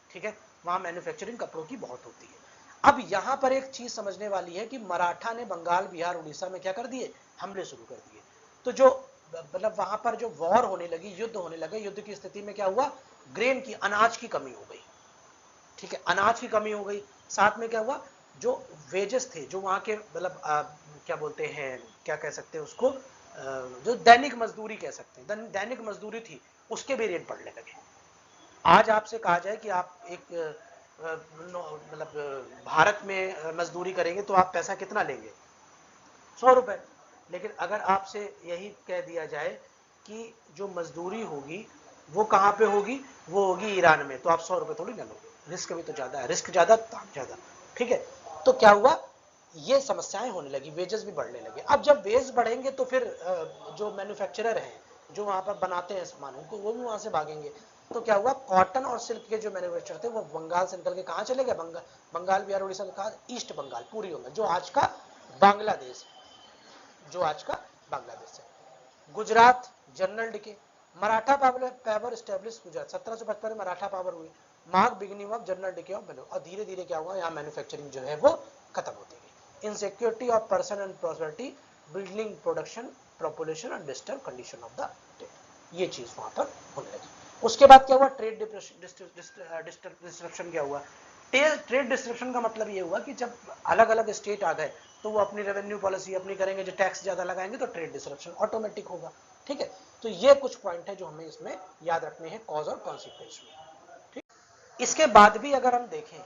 ठीक है, वहां मैन्युफैक्चरिंग कपड़ों की बहुत होती है। अब यहां पर एक चीज समझने वाली है कि मराठा ने बंगाल बिहार उड़ीसा में क्या कर दिए, हमले शुरू कर दिए। तो जो मतलब वहां पर जो वॉर होने लगी, युद्ध होने लगे, युद्ध की स्थिति में क्या हुआ, ग्रेन की, अनाज की कमी हो गई, ठीक है, अनाज की कमी हो गई। साथ में क्या हुआ, जो वेजेस थे, जो वहां के मतलब क्या बोलते हैं, क्या कह सकते हैं उसको, जो दैनिक मजदूरी कह सकते हैं, दैनिक मजदूरी थी, उसके भी रेट बढ़ने लगे। आज आपसे कहा जाए कि आप एक मतलब भारत में मजदूरी करेंगे तो आप पैसा कितना लेंगे, 100 रुपए। लेकिन अगर आपसे यही कह दिया जाए कि जो मजदूरी होगी वो कहाँ पे होगी, वो होगी ईरान में, तो आप 100 रुपए थोड़ी ना लोगे, रिस्क भी तो ज्यादा है, रिस्क ज्यादा दाम ज्यादा, ठीक है। तो क्या हुआ, ये समस्याएं होने लगी, वेजेस भी बढ़ने लगे। अब जब वेज बढ़ेंगे तो फिर जो मैन्युफैक्चरर हैं, जो वहां पर बनाते हैं सामान, उनको वो भी वहां से भागेंगे। तो क्या हुआ, कॉटन और सिल्क के जो मैन्युफैक्चर थे वो बंगाल से निकल के कहाँ चले गए, बंगाल बिहार उड़ीसा में, कहा ईस्ट बंगाल, पूरी बंगाल, जो आज का बांग्लादेश, जो आज का बांग्लादेश है। Gujarat general decay, Maratha power establish Gujarat, 1755 में मराठा पावर हुई, mark beginning of general decay of menu, और धीरे धीरे क्या हुआ, यहाँ मैन्युफैक्चरिंग जो है वो खत्म होती गई। Insecurity of person and prosperity, building production, population and disturb condition of the state, ये चीज वहां पर होने लगी। उसके बाद क्या हुआ, ट्रेड डिस्ट्रप्शन क्या हुआ, ट्रेड डिस्ट्रप्शन का मतलब ये हुआ कि जब अलग अलग स्टेट आ गए तो वो अपनी रेवेन्यू पॉलिसी अपनी करेंगे, जो टैक्स ज्यादा लगाएंगे तो ट्रेड डिस्ट्रप्शन ऑटोमेटिक होगा। ठीक है, तो ये कुछ पॉइंट है जो हमें इसमें याद रखने हैं कॉज और कॉन्सिक्वेंस में। ठीक, इसके बाद भी अगर हम देखें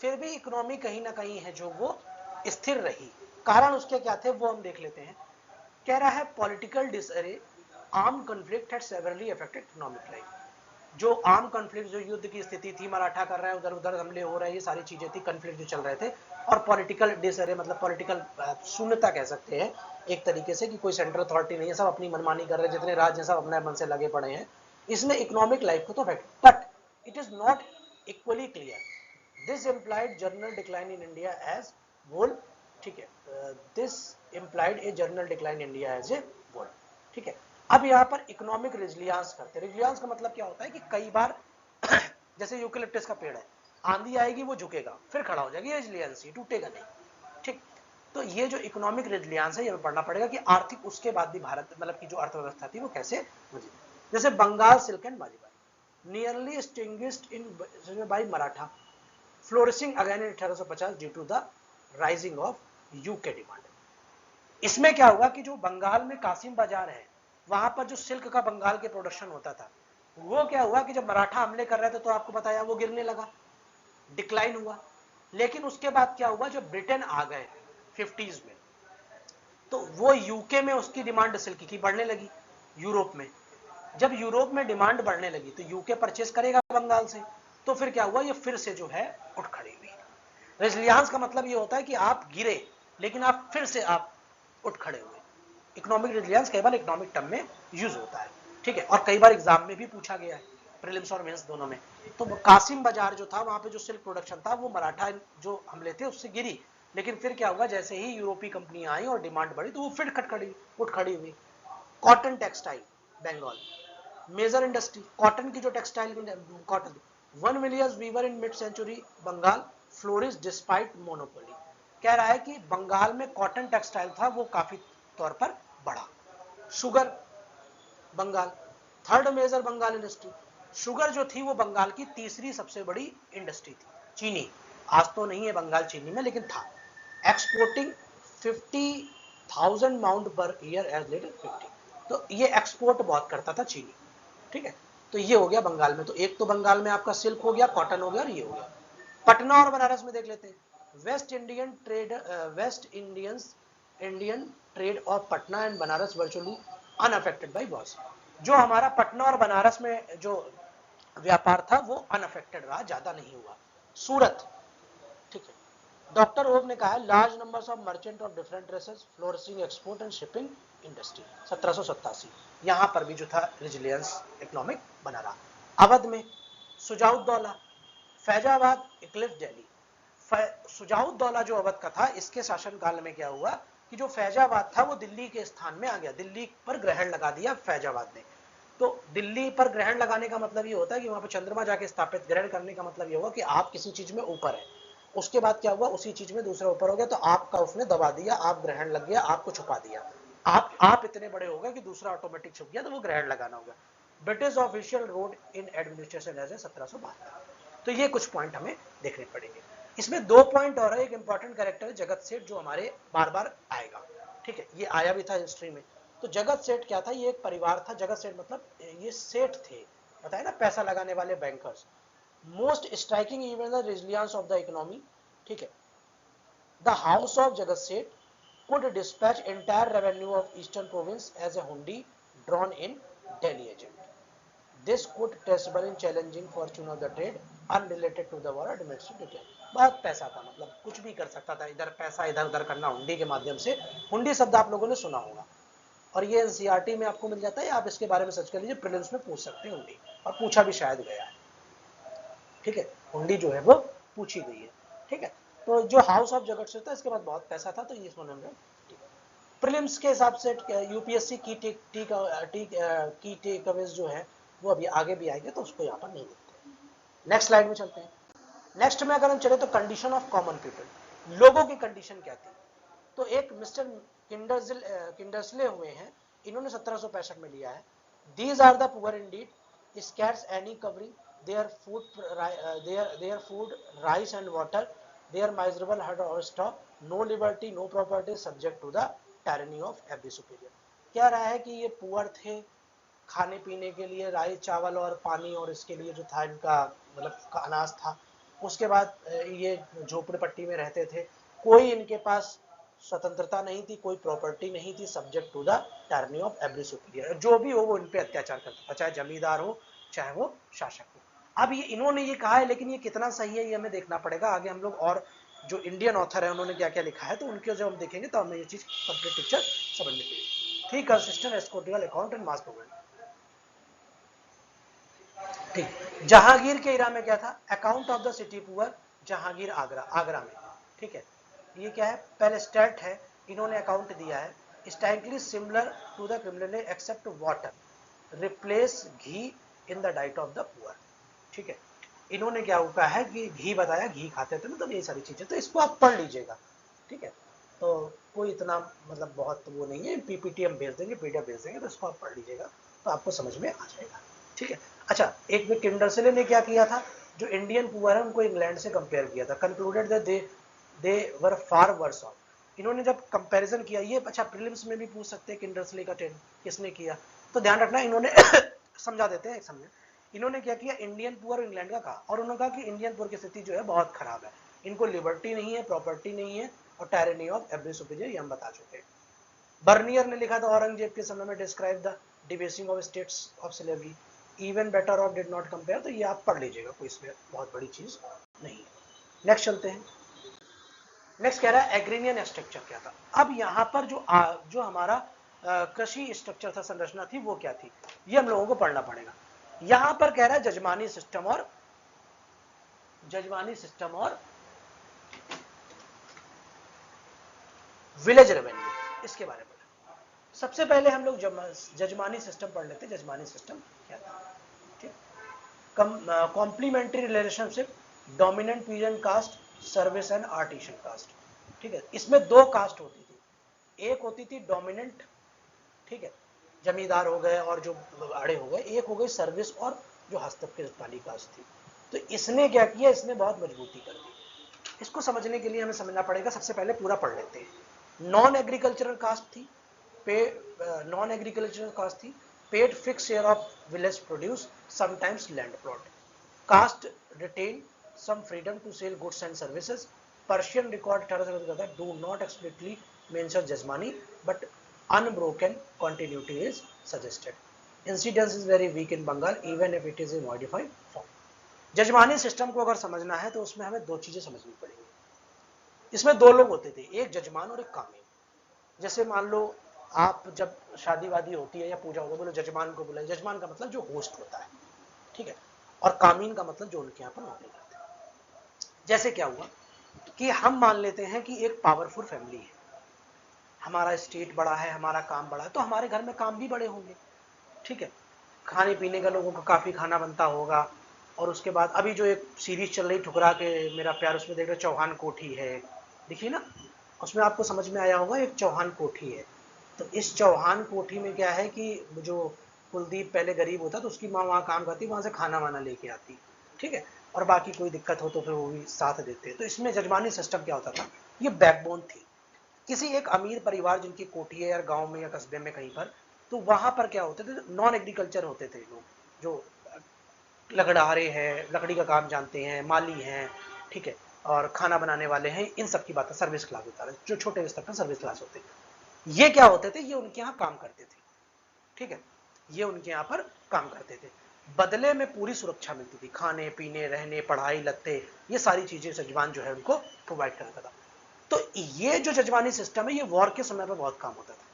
फिर भी इकोनॉमी कहीं ना कहीं है जो वो स्थिर रही। कारण उसके क्या थे वो हम देख लेते हैं। कह रहा है political disarray arm conflict had severely affected economic life. जो आर्म कॉन्फ्लिक्ट, जो युद्ध की स्थिति थी, मराठा कर रहे हैं, उधर उधर हमले हो रहे हैं, ये सारी चीजें थी, कॉन्फ्लिक्ट जो चल रहे थे, और पॉलिटिकल डिसअरे मतलब पॉलिटिकल शून्यता कह सकते हैं एक तरीके से, कि कोई सेंट्रल अथॉरिटी नहीं है, सब अपनी मनमानी कर रहे हैं, जितने राज्य सब अपने मन से लगे पड़े हैं। इसने इकोनॉमिक लाइफ को तो affect, but it is not equally clear. This implied general decline in India as whole. ठीक है, this implied a general decline India as a whole. ठीक है, अब यहाँ पर इकोनॉमिक रेजिलियंस करते हैं। रेजिलियंस का मतलब क्या होता है कि कई बार जैसे यूकेलिप्टस का पेड़ है, आंधी आएगी वो झुकेगा फिर खड़ा हो जाएगा, रेजिलियंस, ये टूटेगा नहीं। ठीक, तो ये जो इकोनॉमिक रेजिलियंस है ये पढ़ना पड़ेगा कि आर्थिक उसके बाद भी भारत मतलब की जो अर्थव्यवस्था थी वो कैसे बची। जैसे बंगाल सिल्क एंड माजीबाई nearly extinguished in by Maratha, flourishing again in 1850 due to the rising of UK demand. इसमें क्या हुआ कि जो बंगाल में कासिम बाजार है, वहां पर जो सिल्क का बंगाल के प्रोडक्शन होता था, वो क्या हुआ कि जब मराठा हमले कर रहे थे तो आपको बताया वो गिरने लगा, डिक्लाइन हुआ। लेकिन उसके बाद क्या हुआ, जब ब्रिटेन आ गए 50s में, तो वो यूके में उसकी डिमांड सिल्क की बढ़ने लगी। यूरोप में, जब यूरोप में डिमांड बढ़ने लगी तो यूके परचेस करेगा बंगाल से, तो फिर क्या हुआ, ये फिर से जो है उठ खड़ी हुई। रेजिलियंस का मतलब ये होता है कि आप गिरे लेकिन आप फिर से आप उठ खड़े हुए। इकोनॉमिक रेजिलियंस केवल इकोनॉमिक टर्म में यूज होता है। ठीक है, और कई बार एग्जाम में भी पूछा गया है, प्रीलिम्स और मेंस दोनों में। तो कासिम बाजार जो था, वहां पे जो सिल्क प्रोडक्शन था, वो मराठा जो हमले थे उससे गिरी, लेकिन फिर क्या हुआ, जैसे ही यूरोपीय कंपनियां आई और डिमांड बढ़ी तो वो फिर उठ खड़ी हुई। Cotton textile Bengal major industry, cotton की जो textile cotton, 1 million weaver in mid century Bengal flourish despite monopoly. कह रहा है कि बंगाल में कॉटन टेक्सटाइल था वो काफी तौर पर बढ़ा। Sugar Bengal third major Bengal industry, sugar जो थी वो बंगाल की तीसरी सबसे बड़ी इंडस्ट्री थी। चीनी आज तो नहीं है बंगाल चीनी में, लेकिन था। Exporting 50,000 mount per year as late 50, तो ये एक्सपोर्ट बहुत करता था चीनी। ठीक है, तो ये हो गया बंगाल में। तो एक तो बंगाल में आपका सिल्क हो गया, कॉटन हो गया, और ये हो गया। पटना और बनारस में देख लेते हैं। West Indian trade off Patna and Banaras virtually unaffected by Wars. जो हमारा पटना और बनारस में जो व्यापार था वो अनअफेक्टेड रहा, ज्यादा नहीं हुआ। सूरत, ठीक है, डॉक्टर ओक ने कहा है large numbers of merchant of different races flourishing export and shipping industry 1787, यहां पर भी जो था रेजिलियंस इकोनॉमिक बना रहा। अवध में सुजाउद्दौला, फैजाबाद, इक्लिफ दिल्ली। सुजाउद्दौला जो अवध का था, इसके शासनकाल में क्या हुआ कि जो फैजाबाद था वो दिल्ली के स्थान में आ गया, दिल्ली पर ग्रहण लगा दिया फैजाबाद ने। तो दिल्ली पर ग्रहण लगाने का मतलब ये होता है कि वहां पर चंद्रमा जाके स्थापित, ग्रहण करने का मतलब ये हुआ कि आप किसी चीज में ऊपर है। उसके बाद क्या हुआ, उसी चीज में दूसरा ऊपर हो गया, तो आपका उसने दबा दिया, आप ग्रहण लग गया, आपको छुपा दिया। आप इतने बड़े हो गए कि दूसरा ऑटोमेटिक छुप गया, तो वो ग्रहण लगाना होगा। British official rode in administration as a 1772। तो ये कुछ पॉइंट हमें देखने पड़ेंगे। इसमें दो पॉइंट और है। एक इंपॉर्टेंट कैरेक्टर है जगत सेठ, जो हमारे बार बार आएगा। ठीक है, ये आया भी था हिस्ट्री में। तो जगत सेठ क्या था, ये एक परिवार था। जगत सेठ मतलब ये सेठ थे, बताया ना, पैसा लगाने वाले bankers. Most striking event the resilience of the economy. ठीक है, द हाउस ऑफ जगत सेठ could dispatch entire revenue of eastern province as a hundi drawn in Delhi agent. This could traceable in challenging fortune of the trade unrelated to the war administrative detail. बहुत पैसा था, मतलब कुछ भी कर सकता था, इधर पैसा इधर उधर करना हुंडी के माध्यम से। हुंडी शब्द आप लोगों ने सुना होगा, और ये एनसीईआरटी में आपको मिल जाता है, आप इसके बारे में सर्च कर लीजिए, प्रीलिम्स में पूछ सकते हैं हुंडी, और पूछा भी शायद गया है। ठीक है, हुंडी जो है वो पूछी गई है। ठीक है, तो जो हाउस ऑफ जगत से था, इसके बाद बहुत पैसा था, तो ये सुन हमने। प्रीलिम्स के हिसाब से यूपीएससी की टेकअवेज जो है वो अभी आगे भी आएंगे, तो उसको यहाँ पर नहीं देखते। नेक्स्ट स्लाइड में चलते हैं। नेक्स्ट में अगर हम चले तो कंडीशन ऑफ कॉमन पीपल, लोगों की कंडीशन क्या थी। तो एक मिस्टर किंडरसले हुए हैं, इन्होंने 1765 में लिया है। These are the poor indeed scarce any covering, their food, rice and water, their miserable hut or stock, no liberty, no property, subject to the tyranny of every superior. क्या रहा है कि ये पुअर थे, खाने पीने के लिए राइस चावल और पानी और इसके लिए जो था इनका मतलब अनाज था। उसके बाद ये झोपड़ी पट्टी में रहते थे, कोई इनके पास स्वतंत्रता नहीं थी, कोई प्रॉपर्टी नहीं थी, subject to the tyranny of every superior, जो भी हो वो इन पे अत्याचार करता था, चाहे जमींदार हो चाहे वो शासक हो। अब ये इन्होंने ये कहा है, लेकिन ये कितना सही है ये हमें देखना पड़ेगा आगे। हम लोग और जो इंडियन ऑथर है उन्होंने क्या क्या लिखा है, तो उनके जब हम देखेंगे तो हमें ये चीज कंप्लीट पिक्चर समझ में आएगी। ठीक, कंसिस्टेंट एस्कोटिकल अकाउंट एंड मास मूवमेंट। ठीक, जहांगीर के इरा में क्या था, account of the city poor, Jahangir Agra, Agra में। ठीक है, ये क्या है, पहले स्टेट है, इन्होंने अकाउंट दिया है, strikingly similar to the criminal except water, replace ghee in the diet of the poor. ठीक है, इन्होंने क्या कहा है कि घी बताया, घी खाते थे, मतलब ये सारी चीजें, तो इसको आप पढ़ लीजिएगा। ठीक है, तो कोई इतना मतलब बहुत वो नहीं है, पीपीटी हम भेज देंगे, पीडीएफ भेज देंगे, तो इसको आप पढ़ लीजिएगा तो आपको समझ में आ जाएगा। ठीक है, अच्छा, एक में किंडरसिले ने क्या किया था, जो इंडियन पुअर है उनको इंग्लैंड से कंपेयर किया था, concluded that they were far worse of. इन्होंने जब कंपैरिजन किया, ये अच्छा प्रीलिम्स में भी पूछ सकते हैं किंडरसिले का टेन किसने किया, तो ध्यान रखना, इन्होंने समझा देते हैं, समझे, इन्होंने क्या किया, इंडियन पुअर और इंग्लैंड का कहा, और उन्होंने कहा कि इंडियन पुअर की स्थिति जो है बहुत खराब है, इनको लिबर्टी नहीं है, प्रॉपर्टी नहीं है, और टायरनी ऑफ एवरी सुपीरियर, ये हम बता चुके हैं। बर्नियर ने लिखा था औरंगजेब के समय में, describe the debasing of status of slavery, even better off did not compare, तो ये आप पढ़ लीजिएगा, कोई इसमें बहुत बड़ी चीज नहीं है। नेक्स्ट चलते हैं। नेक्स्ट कह रहा है एग्रीनियन स्ट्रक्चर क्या था। अब यहाँ पर जो हमारा कृषि स्ट्रक्चर था, संरचना थी, वो क्या थी, ये हम लोगों को पढ़ना पड़ेगा। यहां पर कह रहा है जजमानी सिस्टम और विलेज रेवेन्यू, इसके बारे में। सबसे पहले हम लोग जजमानी सिस्टम पढ़ लेते, जजमानी सिस्टम क्या था। ठीक, complementary relationship, dominant peasant caste, service and artisan caste. ठीक है, इसमें दो कास्ट होती थी, एक होती थी डोमिनेंट, ठीक है, जमींदार हो गए और जो आड़े हो गए, एक हो गई सर्विस और जो हस्तक्षेप वाली कास्ट थी। तो इसने क्या किया, इसने बहुत मजबूती कर दी। इसको समझने के लिए हमें समझना पड़ेगा, सबसे पहले पूरा पढ़ लेते हैं। नॉन एग्रीकल्चरल कास्ट थी, नॉन एग्रीकल्चरल कास्ट थी, paid fix share of village produce, sometimes land plot, caste retain some freedom to sell goods and services. Persian record 18 do not explicitly mention Jajmani, but unbroken continuity is suggested. Incidence is very weak in Bengal, even if it is a modified form. Jajmani system को अगर समझना है तो उसमें हमें दो चीजें समझनी पड़ेंगी। इसमें दो लोग होते थे, एक जजमान और एक कामीन। जैसे मान लो आप जब शादी वादी होती है या पूजा होगा, बोलो जजमान को बुलाए, जजमान का मतलब जो होस्ट होता है, ठीक है, और कामीन का मतलब जो उनके यहाँ पर नौकरी करते हैं। जैसे क्या हुआ कि हम मान लेते हैं कि एक पावरफुल फैमिली है, हमारा स्टेट बड़ा है, हमारा काम बड़ा है, तो हमारे घर में काम भी बड़े होंगे। ठीक है, खाने पीने का लोगों का काफी खाना बनता होगा। और उसके बाद अभी जो एक सीरीज चल रही ठुकरा के मेरा प्यार, उसमें देख रहे चौहान कोठी है, देखिए ना, उसमें आपको समझ में आया होगा एक चौहान कोठी है। तो इस चौहान कोठी में क्या है कि जो कुलदीप पहले गरीब होता तो उसकी माँ वहाँ काम करती, वहां से खाना वाना लेके आती। ठीक है, और बाकी कोई दिक्कत हो तो फिर वो भी साथ देते। तो इसमें जजमानी सिस्टम क्या होता था, ये बैकबोन थी। किसी एक अमीर परिवार जिनकी कोठी है, या गांव में या कस्बे में कहीं पर, तो वहां पर क्या होते थे, नॉन एग्रीकल्चर होते थे लोग, जो लकड़हारे हैं, लकड़ी का काम जानते हैं, माली हैं, ठीक है, और खाना बनाने वाले हैं, इन सब की बात है, सर्विस क्लास होता है, जो छोटे स्तर पर सर्विस क्लास होते हैं। ये क्या होते थे, ये उनके यहाँ काम करते थे। ठीक है, ये उनके यहाँ पर काम करते थे, बदले में पूरी सुरक्षा मिलती थी, खाने पीने, रहने, पढ़ाई, लत्ते, ये सारी चीजें जजमान जो है उनको प्रोवाइड करता था। तो ये जो जजमानी सिस्टम है, ये वॉर के समय पर बहुत काम होता था।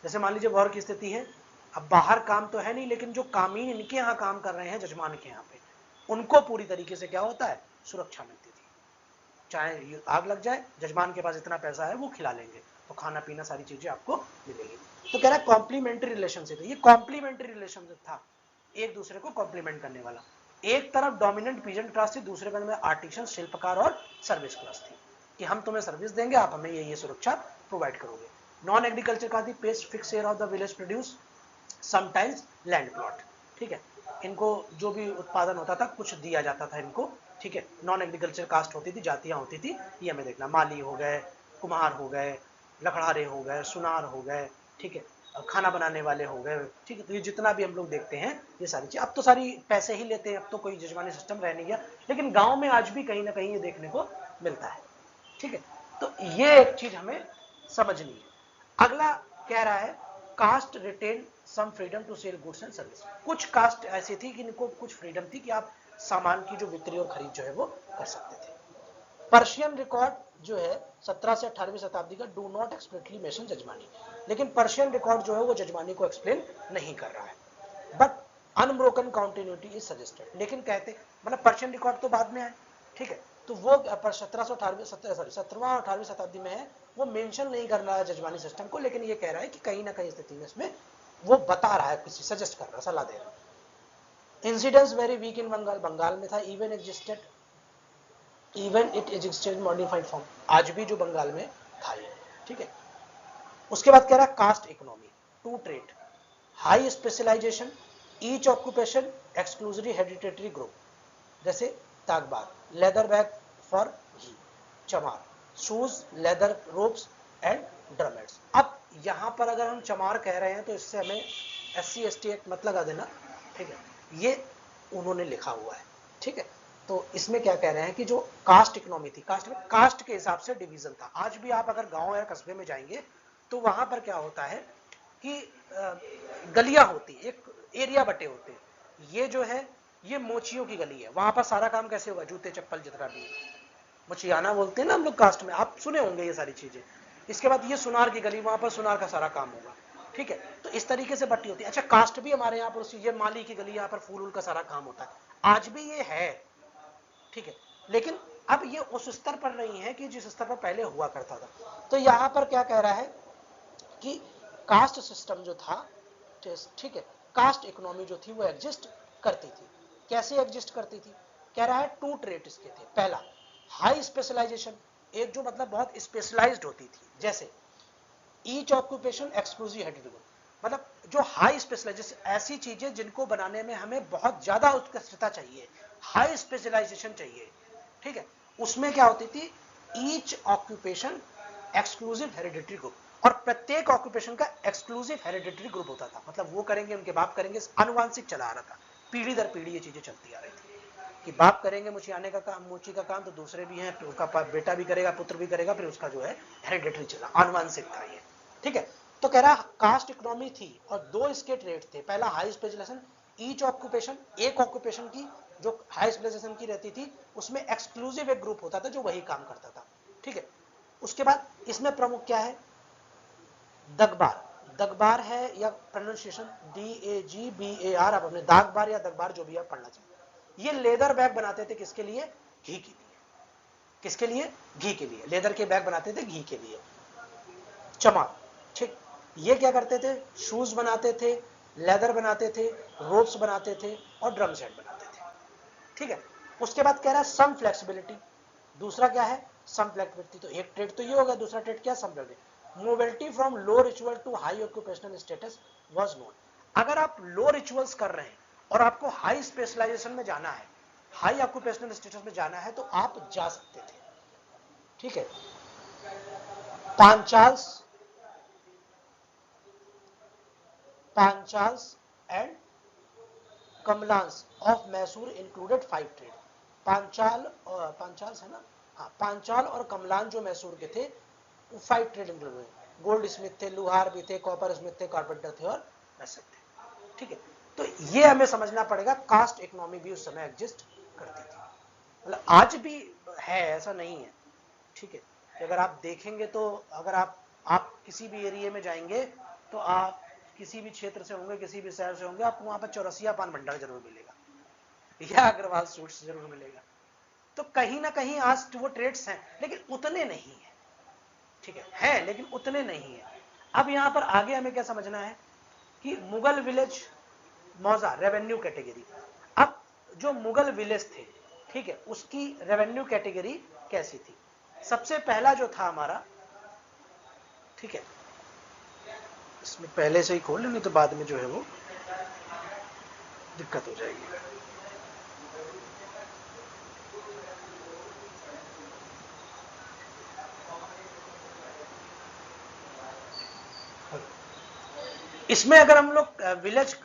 जैसे मान लीजिए वॉर की स्थिति है, अब बाहर काम तो है नहीं, लेकिन जो कामीन इनके यहाँ काम कर रहे हैं जजमान के यहाँ पे, उनको पूरी तरीके से क्या होता है, सुरक्षा मिलती थी। चाहे आग लग जाए, जजमान के पास इतना पैसा है, वो खिला लेंगे, तो खाना पीना सारी चीजें आपको मिलेगी। तो कह रहा है कॉम्प्लीमेंट्री रिलेशनशिप, ये कॉम्प्लीमेंट्री रिलेशनशिप था, एक दूसरे को कॉम्प्लीमेंट करने वाला। एक तरफ डोमिनेंट पीजेंट क्लास थी, दूसरे तरफ आर्टिसन, शिल्पकार और सर्विस क्लास थी, कि हम तुम्हें सर्विस देंगे, आप हमें ये सुरक्षा प्रोवाइड करोगे। नॉन एग्रीकल्चर का थी, paste fix share of the village produce, sometimes land plot. ठीक है, इनको जो भी उत्पादन होता था कुछ दिया जाता था इनको, ठीक है। नॉन एग्रीकल्चर कास्ट होती थी, जातियां होती थी, ये हमें देखना, माली हो गए, कुम्हार हो गए, लकड़हारे हो गए, सुनार हो गए, ठीक है, खाना बनाने वाले हो गए, ठीक है। तो ये जितना भी हम लोग देखते हैं ये सारी चीज, अब तो सारी पैसे ही लेते हैं, अब तो कोई जजमानी सिस्टम रह नहीं गया, लेकिन गांव में आज भी कहीं ना कहीं ये देखने को मिलता है, ठीक है। तो ये एक चीज हमें समझनी है। अगला कह रहा है caste retain some freedom to sell goods and service. कुछ कास्ट ऐसी थी कि इनको कुछ फ्रीडम थी कि आप सामान की जो बिक्री और खरीद जो है वो कर सकते थे। पर्शियन रिकॉर्ड जो है 17 से 18वीं शताब्दी का डू नॉट एक्सप्लिसिटली मेंशन जजमानी, लेकिन पर्शियन रिकॉर्ड जो है वो जजमानी को एक्सप्लेन नहीं कर रहा है, but unbroken continuity is suggested. लेकिन कहते मतलब पर्शियन रिकॉर्ड तो बाद में है, ठीक है, तो वो 17वीं 18वीं शताब्दी में है, वो मेंशन नहीं कर रहा है जजमानी सिस्टम को, लेकिन ये कह रहा है कि कहीं ना कहीं स्थिति में इसमें वो बता रहा है, किसी सजेस्ट कर रहा है, सलाह दे रहा है। इंसिडेंस वेरी वीक इन बंगाल, बंगाल में था, even it existed modified form, आज भी जो बंगाल में था ये, ठीक है। उसके बाद कह रहा है caste economy, to trade, high specialization, each occupation exclusively hereditary group, जैसे तागबार, leather bag for ghee, Chamar, shoes, leather ropes and drumheads. अब यहां पर अगर हम चमार कह रहे हैं तो इससे हमें SC ST एक्ट मत लगा देना, ठीक है, ये उन्होंने लिखा हुआ है, ठीक है। तो इसमें क्या कह रहे हैं कि जो कास्ट इकोनॉमी थी, कास्ट के हिसाब से डिवीजन था। आज भी आप अगर गांव या कस्बे में जाएंगे तो वहां पर क्या होता है कि गलियां होती, एक एरिया बटे होते, ये जो है ये मोचियों की गली है, वहां पर सारा काम कैसे होगा, जूते चप्पल जितना भी है, मोचियाना बोलते हैं ना हम लोग कास्ट में, आप सुने होंगे ये सारी चीजें। इसके बाद ये सुनार की गली, वहां पर सुनार का सारा काम होगा, ठीक है। तो इस तरीके से बट्टी होती है। अच्छा, कास्ट भी हमारे यहाँ पर ये माली की गली, यहाँ पर फूल का सारा काम होता है, आज भी ये है, ठीक है। लेकिन अब ये उस स्तर पर नहीं है कि जिस स्तर पर पहले हुआ करता था। तो यहां पर क्या कह रहा है कि कास्ट सिस्टम जो था, ठीक है, कास्ट इकोनॉमी जो थी वो एग्जिस्ट करती थी। कैसे एग्जिस्ट करती थी, कह रहा है टू ट्रेट इसके थे। पहला हाई स्पेशलाइजेशन, एक जो मतलब बहुत स्पेशलाइज्ड होती थी, जैसे ईच ऑक्यूपेशन एक्सक्लूसिव हेडिटरी, मतलब जो हाई स्पेशलाइजेशन, ऐसी चीजें जिनको बनाने में हमें बहुत ज्यादा उत्कृष्टता चाहिए, हाई स्पेशलाइजेशन चाहिए, ठीक है, उसमें क्या होती थी, each occupation exclusive hereditary group, और प्रत्येक ऑक्यूपेशन का एक्सक्लूसिव हेरिडिटरी ग्रुप होता था, मतलब वो करेंगे उनके बाप करेंगे, आनुवांशिक चला आ रहा था, पीढ़ी दर पीढ़ी ये चीजें चलती आ रही थी कि बाप करेंगे मोचियाने का काम, मोची का काम, तो दूसरे भी हैं, फिर उसका बेटा भी करेगा, पुत्र भी करेगा, फिर उसका जो है हेरिडिटरी चला, आनुवांशिक था ये, ठीक है। तो कह रहा कास्ट इकोनॉमी थी और दो इसके ट्रेड थे। पहला हाई स्पेशलाइजेशन, ईच ऑक्यूपेशन, एक ऑक्यूपेशन की जो हाई स्पेशलाइजेशन की रहती थी उसमें एक्सक्लूसिव एक ग्रुप होता था जो वही काम करता था, ठीक है। उसके बाद इसमें प्रमुख क्या है, दगबार, दगबार है या प्रोनाउंसिएशन DAGBAR, आप अपने दागबार या दगबार जो भी आप पढ़ना चाहिए। ये लेदर बैग बनाते थे, किसके लिए, घी के लिए, किसके लिए, घी के लिए, लेदर के बैग बनाते थे घी के लिए। चमार, ठीक, ये क्या करते थे, शूज बनाते थे, लेदर बनाते थे, रोप्स बनाते थे और ड्रम सेट बनाते थे, ठीक है। उसके बाद कह रहा है सम फ्लेक्सिबिलिटी, दूसरा क्या है, सम फ्लेक्सिबिलिटी, तो एक ट्रेड तो ये होगा, दूसरा ट्रेड क्या, some flexibility. Mobility from low ritual to high occupational status was known, अगर आप लो रिचुअल्स कर रहे हैं और आपको हाई स्पेशलाइजेशन में जाना है, हाई ऑक्यूपेशनल स्टेटस में जाना है, तो आप जा सकते थे, ठीक है। Panchals Panchals and Kammalans of Mysore included 5 trade, Panchal है ना, हाँ, पांचाल और कमलान जो मैसूर के थे, 5 ट्रेड इंक्लूड हुए, गोल्ड स्मिथ थे, लुहार भी थे, कॉपर स्मिथ थे, कारपेंटर थे और रसद थे, ठीक है। तो ये हमें समझना पड़ेगा, कास्ट इकोनॉमी भी उस समय एग्जिस्ट करती थी, मतलब आज भी है, ऐसा नहीं है, ठीक है। अगर आप देखेंगे तो अगर आप किसी भी एरिया में जाएंगे तो आप किसी भी क्षेत्र से होंगे, किसी भी शहर से होंगे, आपको वहां पर चौरसिया पान भंडार जरूर मिलेगा या अग्रवाल स्वीट्स जरूर मिलेगा। तो कहीं ना कहीं आज वो ट्रेड्स हैं, लेकिन उतने नहीं है, ठीक है लेकिन उतने नहीं है। अब यहां पर आगे हमें क्या समझना है कि मुगल विलेज मौजा रेवेन्यू कैटेगरी, अब जो मुगल विलेज थे, ठीक है, उसकी रेवेन्यू कैटेगरी कैसी थी। सबसे पहला जो था हमारा, ठीक है, इसमें पहले से ही खोल लेंगे तो बाद में जो है वो दिक्कत हो जाएगी। इसमें अगर हम लोग विलेज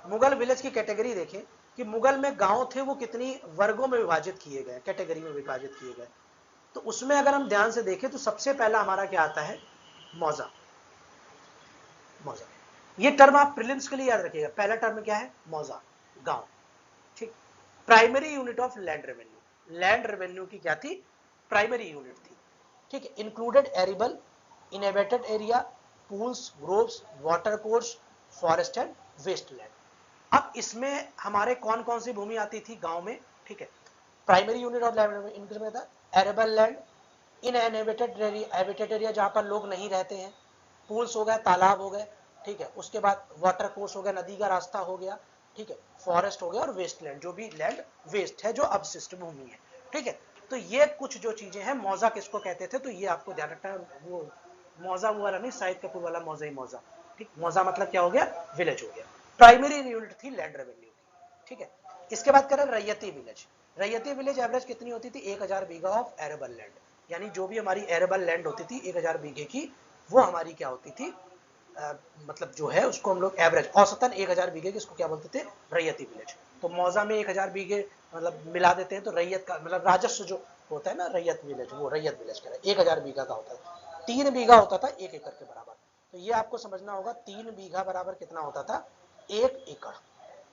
मुगल विलेज की कैटेगरी देखें कि मुगल में गांव थे वो कितनी वर्गों में विभाजित किए गए, कैटेगरी में विभाजित किए गए, तो उसमें अगर हम ध्यान से देखें तो सबसे पहला हमारा क्या आता है, मौजा। मौजा, ये टर्म आप प्रीलिम्स के लिए याद रखिएगा। पहला टर्म क्या है, मौजा, गांव। ठीक, primary unit of land revenue. Land revenue की क्या थी, प्राइमरी यूनिट थी। ठीक है, included arable, inhabited area, pools, groves, water course, forest and waste land. अब इसमें हमारे कौन कौन सी भूमि आती थी गांव में, ठीक है। प्राइमरी यूनिट ऑफ लैंड में था एरेबल लैंड, इनहेबिटेड एरिया जहां पर लोग नहीं रहते हैं, पूल्स हो गए, तालाब हो गए, ठीक है। उसके बाद वाटर कोर्स हो गया, नदी का रास्ता हो गया, ठीक है। फॉरेस्ट हो गया, और वेस्ट लैंड, जो भी लैंड वेस्ट है, जो अवशिष्ट भूमि है, ठीक है। तो ये कुछ जो चीजें हैं, मौजा किसको कहते थे, तो ये आपको ध्यान रखना है। वो मौजा वो वाला नहीं, शाहिद कपूर वाला मौजा ही मौजा। ठीक, मौजा मतलब क्या हो गया, विलेज हो गया। प्राइमरी यूनिट थी लैंड रेवेन्यू की, ठीक है। इसके बाद करें रैयती विलेज। रैयती विलेज एवरेज कितनी होती थी, 1000 बीघा ऑफ एरेबल लैंड, यानी जो भी हमारी एरेबल लैंड होती थी 1000 बीघे की, वो हमारी क्या होती थी, मतलब जो है उसको हम लोग एवरेज औसतन 1000 बीघे की, इसको क्या बोलते थे, रैयती विलेज। तो मौजा में 1000 बीघे मतलब मिला देते हैं, तो रैयत का मतलब राजस्व जो होता है ना, रैयत विलेज, वो रैयत विलेज का 1000 बीघा का होता है। 3 बीघा होता था 1 एकड़ के बराबर। तो ये आपको समझना होगा, 3 बीघा बराबर कितना होता था, 1 एकड़।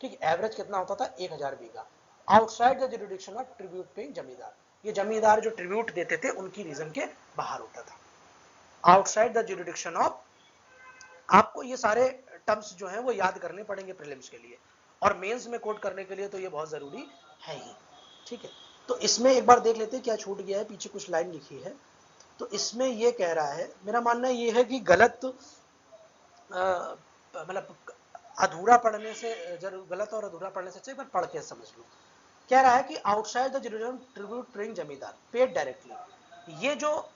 ठीक, एवरेज कितना होता था, 1000 bigha. Outside the jurisdiction of tribute paying zamindar, ये जमींदार जो ट्रिब्यूट देते थे उनकी रीजन के बाहर होता था। आउटसाइड द जुरिडिक्शन ऑफ, आपको ये सारे टर्म्स जो हैं वो याद करने पड़ेंगे प्रीलिम्स के लिए, और मेंस में कोट करने के लिए तो ये बहुत जरूरी है ही। ठीक है, तो इसमें एक बार देख लेते हैं क्या छूट गया है, पीछे कुछ लाइन लिखी है। तो इसमें ये कह रहा है, मेरा मानना ये है कि गलत मतलब अधूरा पढ़ने से, जरूर गलत और अधूरा पढ़ने से एक बार पढ़ के समझ लो। कह रहा है कि आउटसाइड द ट्रिब्यूट पेइंग जमींदार पेड डायरेक्टली, ये जो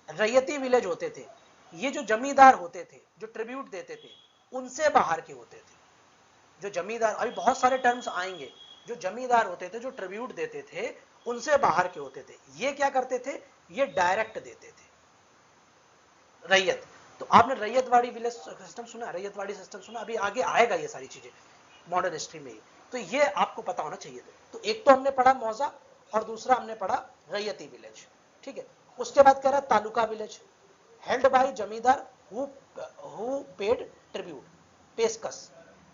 रैयती विलेज होते थे, ये जो जमींदार होते थे जो ट्रिब्यूट देते थे, उनसे बाहर के होते थे। जो जमींदार, अभी बहुत सारे टर्म्स आएंगे, जो जमींदार होते थे जो ट्रिब्यूट देते थे, उनसे बाहर के होते थे। ये क्या करते थे, ये डायरेक्ट देते थे रैयत। तो आपने रैयतवाड़ी विलेज सिस्टम सुना, रैयतवाड़ी सिस्टम सुना, अभी आगे आएगा ये सारी चीजें मॉडर्न हिस्ट्री में ही, तो ये आपको पता होना चाहिए था। तो एक तो हमने पढ़ा मौजा, और दूसरा हमने पढ़ा रैयती विलेज, ठीक है। उसके बाद कह रहा तालुका विलेज, हेल्ड बाय जमींदार हु पेड ट्रिब्यूट, पेशकश।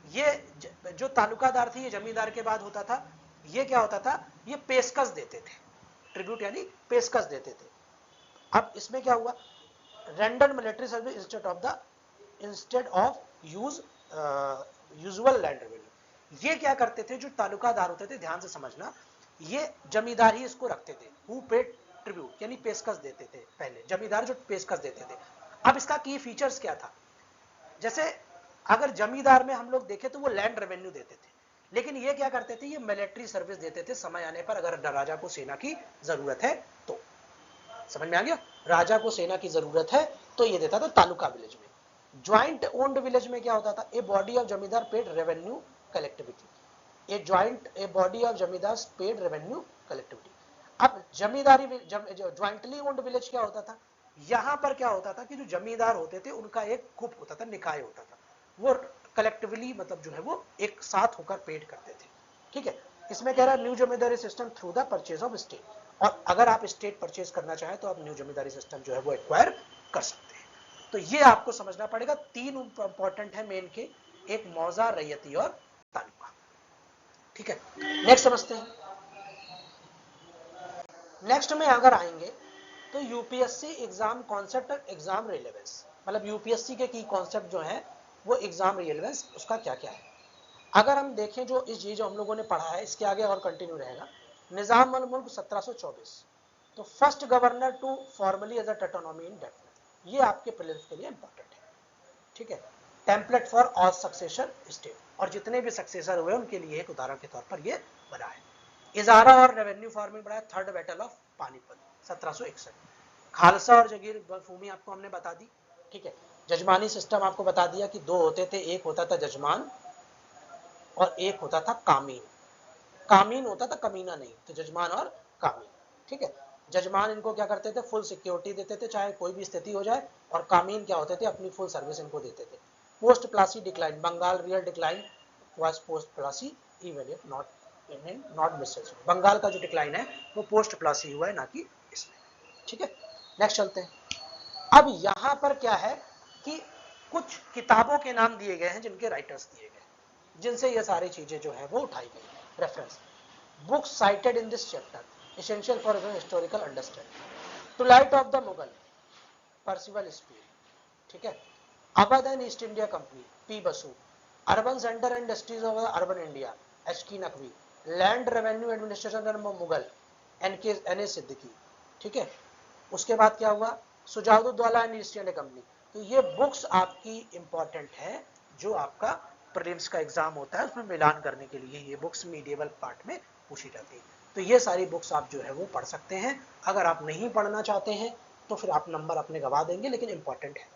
ये जो तालुकादार थे, ये जमींदार के बाद होता था, ये क्या होता था, ये पेशकश देते थे, ट्रिब्यूट यानी पेशकश देते थे। अब इसमें क्या हुआ, render military service instead of usual land revenue. ये क्या करते थे, जो तालुकादार होते थे, ध्यान से समझना, ये जमींदार ही इसको रखते थे, हु पेड ट्रिब्यूट यानी पेशकश देते थे, पहले जमींदार जो पेशकश देते थे। अब इसका की फीचर्स क्या था, जैसे अगर जमींदार में हम लोग देखें तो वो लैंड रेवेन्यू देते थे, लेकिन ये क्या करते थे, ये मिलिट्री सर्विस देते थे समय आने पर, अगर राजा को सेना की जरूरत है तो। समझ में आ गया, राजा को सेना की जरूरत है तो ये देता था तालुका विलेज में। ज्वाइंट ओन्ड विलेज में क्या होता था, ए बॉडी ऑफ जमींदार paid revenue collectivity, A joint a body of जमींदार पेड रेवेन्यू कलेक्टिविटी। अब जमींदारी ज्वाइंटली ओन्ड विलेज क्या होता था, यहां पर क्या होता था कि जो जमींदार होते थे उनका एक ग्रुप होता था, निकाय होता था, वो कलेक्टिवली मतलब जो है वो एक साथ होकर पेड करते थे। ठीक है, इसमें कह रहा है new zamindari system through the purchase of state, और अगर आप स्टेट परचेज करना चाहें तो आप न्यू जमींदारी सिस्टम जो है वो एक्वायर कर सकते हैं। तो ये आपको समझना पड़ेगा, 3 इंपॉर्टेंट है मेन के, एक मौजा, रैयती और तालुका। ठीक है, नेक्स्ट समझते हैं। नेक्स्ट में अगर आएंगे तो यूपीएससी एग्जाम कॉन्सेप्ट और एग्जाम रिलेवेंस, मतलब यूपीएससी के की कॉन्सेप्ट जो है वो एग्जाम रिलेवेंस उसका क्या क्या है। अगर हम देखें जो इस चीज जो हम लोगों ने पढ़ा है, इसके आगे और कंटिन्यू रहेगा। निजाम अल मुल्क 1724, तो first governor to formally as a autonomy in definite, ये आपके प्रीलिम्स के लिए इंपॉर्टेंट है। ठीक है, template for all successor state, और जितने भी सक्सेसर हुए उनके लिए एक उदाहरण के तौर पर ये बना है। इजारा और रेवेन्यू फार्मिंग बढ़ाया, third battle of Panipat 1761। Khalsa और जगीर भूमि आपको हमने बता दी। ठीक है, जजमानी सिस्टम आपको बता दिया कि 2 होते थे, एक होता था जजमान और एक होता था कामीन। कामीन होता था, कमीना नहीं। तो जजमान और कामीन, ठीक है। जजमान इनको क्या करते थे, फुल सिक्योरिटी देते थे चाहे कोई भी स्थिति हो जाए, और कामीन क्या होते थे, अपनी फुल सर्विस इनको देते थे। Post Plassey decline, Bengal real decline was post Plassey even if not misses. Bengal का जो डिक्लाइन है वो पोस्ट प्लासी हुआ है, ना कि इसमें, ठीक है। नेक्स्ट चलते हैं। अब यहां पर क्या है कि कुछ किताबों के नाम दिए गए हैं जिनके राइटर्स दिए गए, जिनसे ये सारी चीजें जो है वो उठाई गई। Reference books cited in this chapter essential for historical understanding. To light of the Mughal, Percival Spear, ठीक है। Awadh and East India Company, P Basu. Urban centre and industries of urban India, H K Naqvi. Land revenue administration Mughal, N A Siddiqui, ठीक है। उसके बाद क्या हुआ, Shujauddaula and East India Company. तो ये बुक्स आपकी इंपॉर्टेंट है, जो आपका प्रीलिम्स का एग्जाम होता है उसमें मिलान करने के लिए ये बुक्स मीडिएवल पार्ट में पूछी जाती है। तो ये सारी बुक्स आप जो है वो पढ़ सकते हैं। अगर आप नहीं पढ़ना चाहते हैं तो फिर आप नंबर अपने गवा देंगे, लेकिन इंपॉर्टेंट है।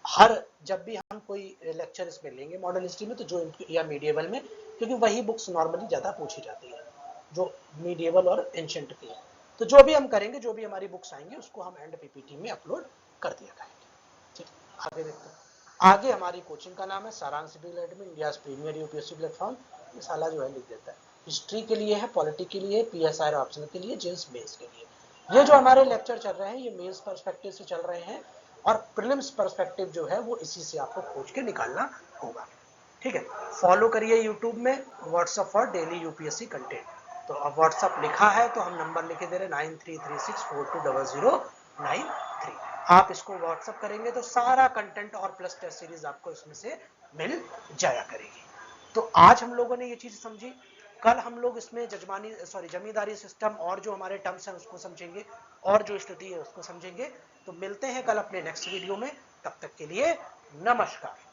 हर जब भी हम कोई लेक्चर इसमें लेंगे मॉडर्न हिस्ट्री में, तो जो या मीडिएवल में, क्योंकि वही बुक्स नॉर्मली ज्यादा पूछी जाती है जो मीडिएवल और एंशिएंट की है। तो जो भी हम करेंगे, जो भी हमारी बुक्स आएंगी, उसको हम एंड पीपीटी में अपलोड कर दिया करेंगे, ठीक। आगे देखते हैं। आगे हमारी कोचिंग का नाम है Saransh civil academy, India premier UPSC platform. ये साला जो है लिख देता है, हिस्ट्री के लिए है, पॉलिटी के लिए, पीएसआई ऑप्शनल के लिए, जेम्स बेस के लिए। ये जो हमारे लेक्चर चल रहे हैं ये मेंस पर्सपेक्टिव से चल रहे हैं, और प्रीलिम्स पर्सपेक्टिव जो है वो इसी से आपको खोज के निकालना होगा, ठीक है। फॉलो करिए यूट्यूब में WhatsApp for daily UPSC content. तो अब व्हाट्सएप लिखा है तो हम नंबर लिखे दे रहे 9336420093। आप इसको व्हाट्सएप करेंगे तो सारा कंटेंट और प्लस टेस्ट सीरीज आपको इसमें से मिल जाया करेगी। तो आज हम लोगों ने ये चीज समझी। कल हम लोग इसमें जमींदारी सिस्टम और जो हमारे टर्म्स हैं उसको समझेंगे, और जो स्थिति है उसको समझेंगे। तो मिलते हैं कल अपने नेक्स्ट वीडियो में, तब तक के लिए नमस्कार।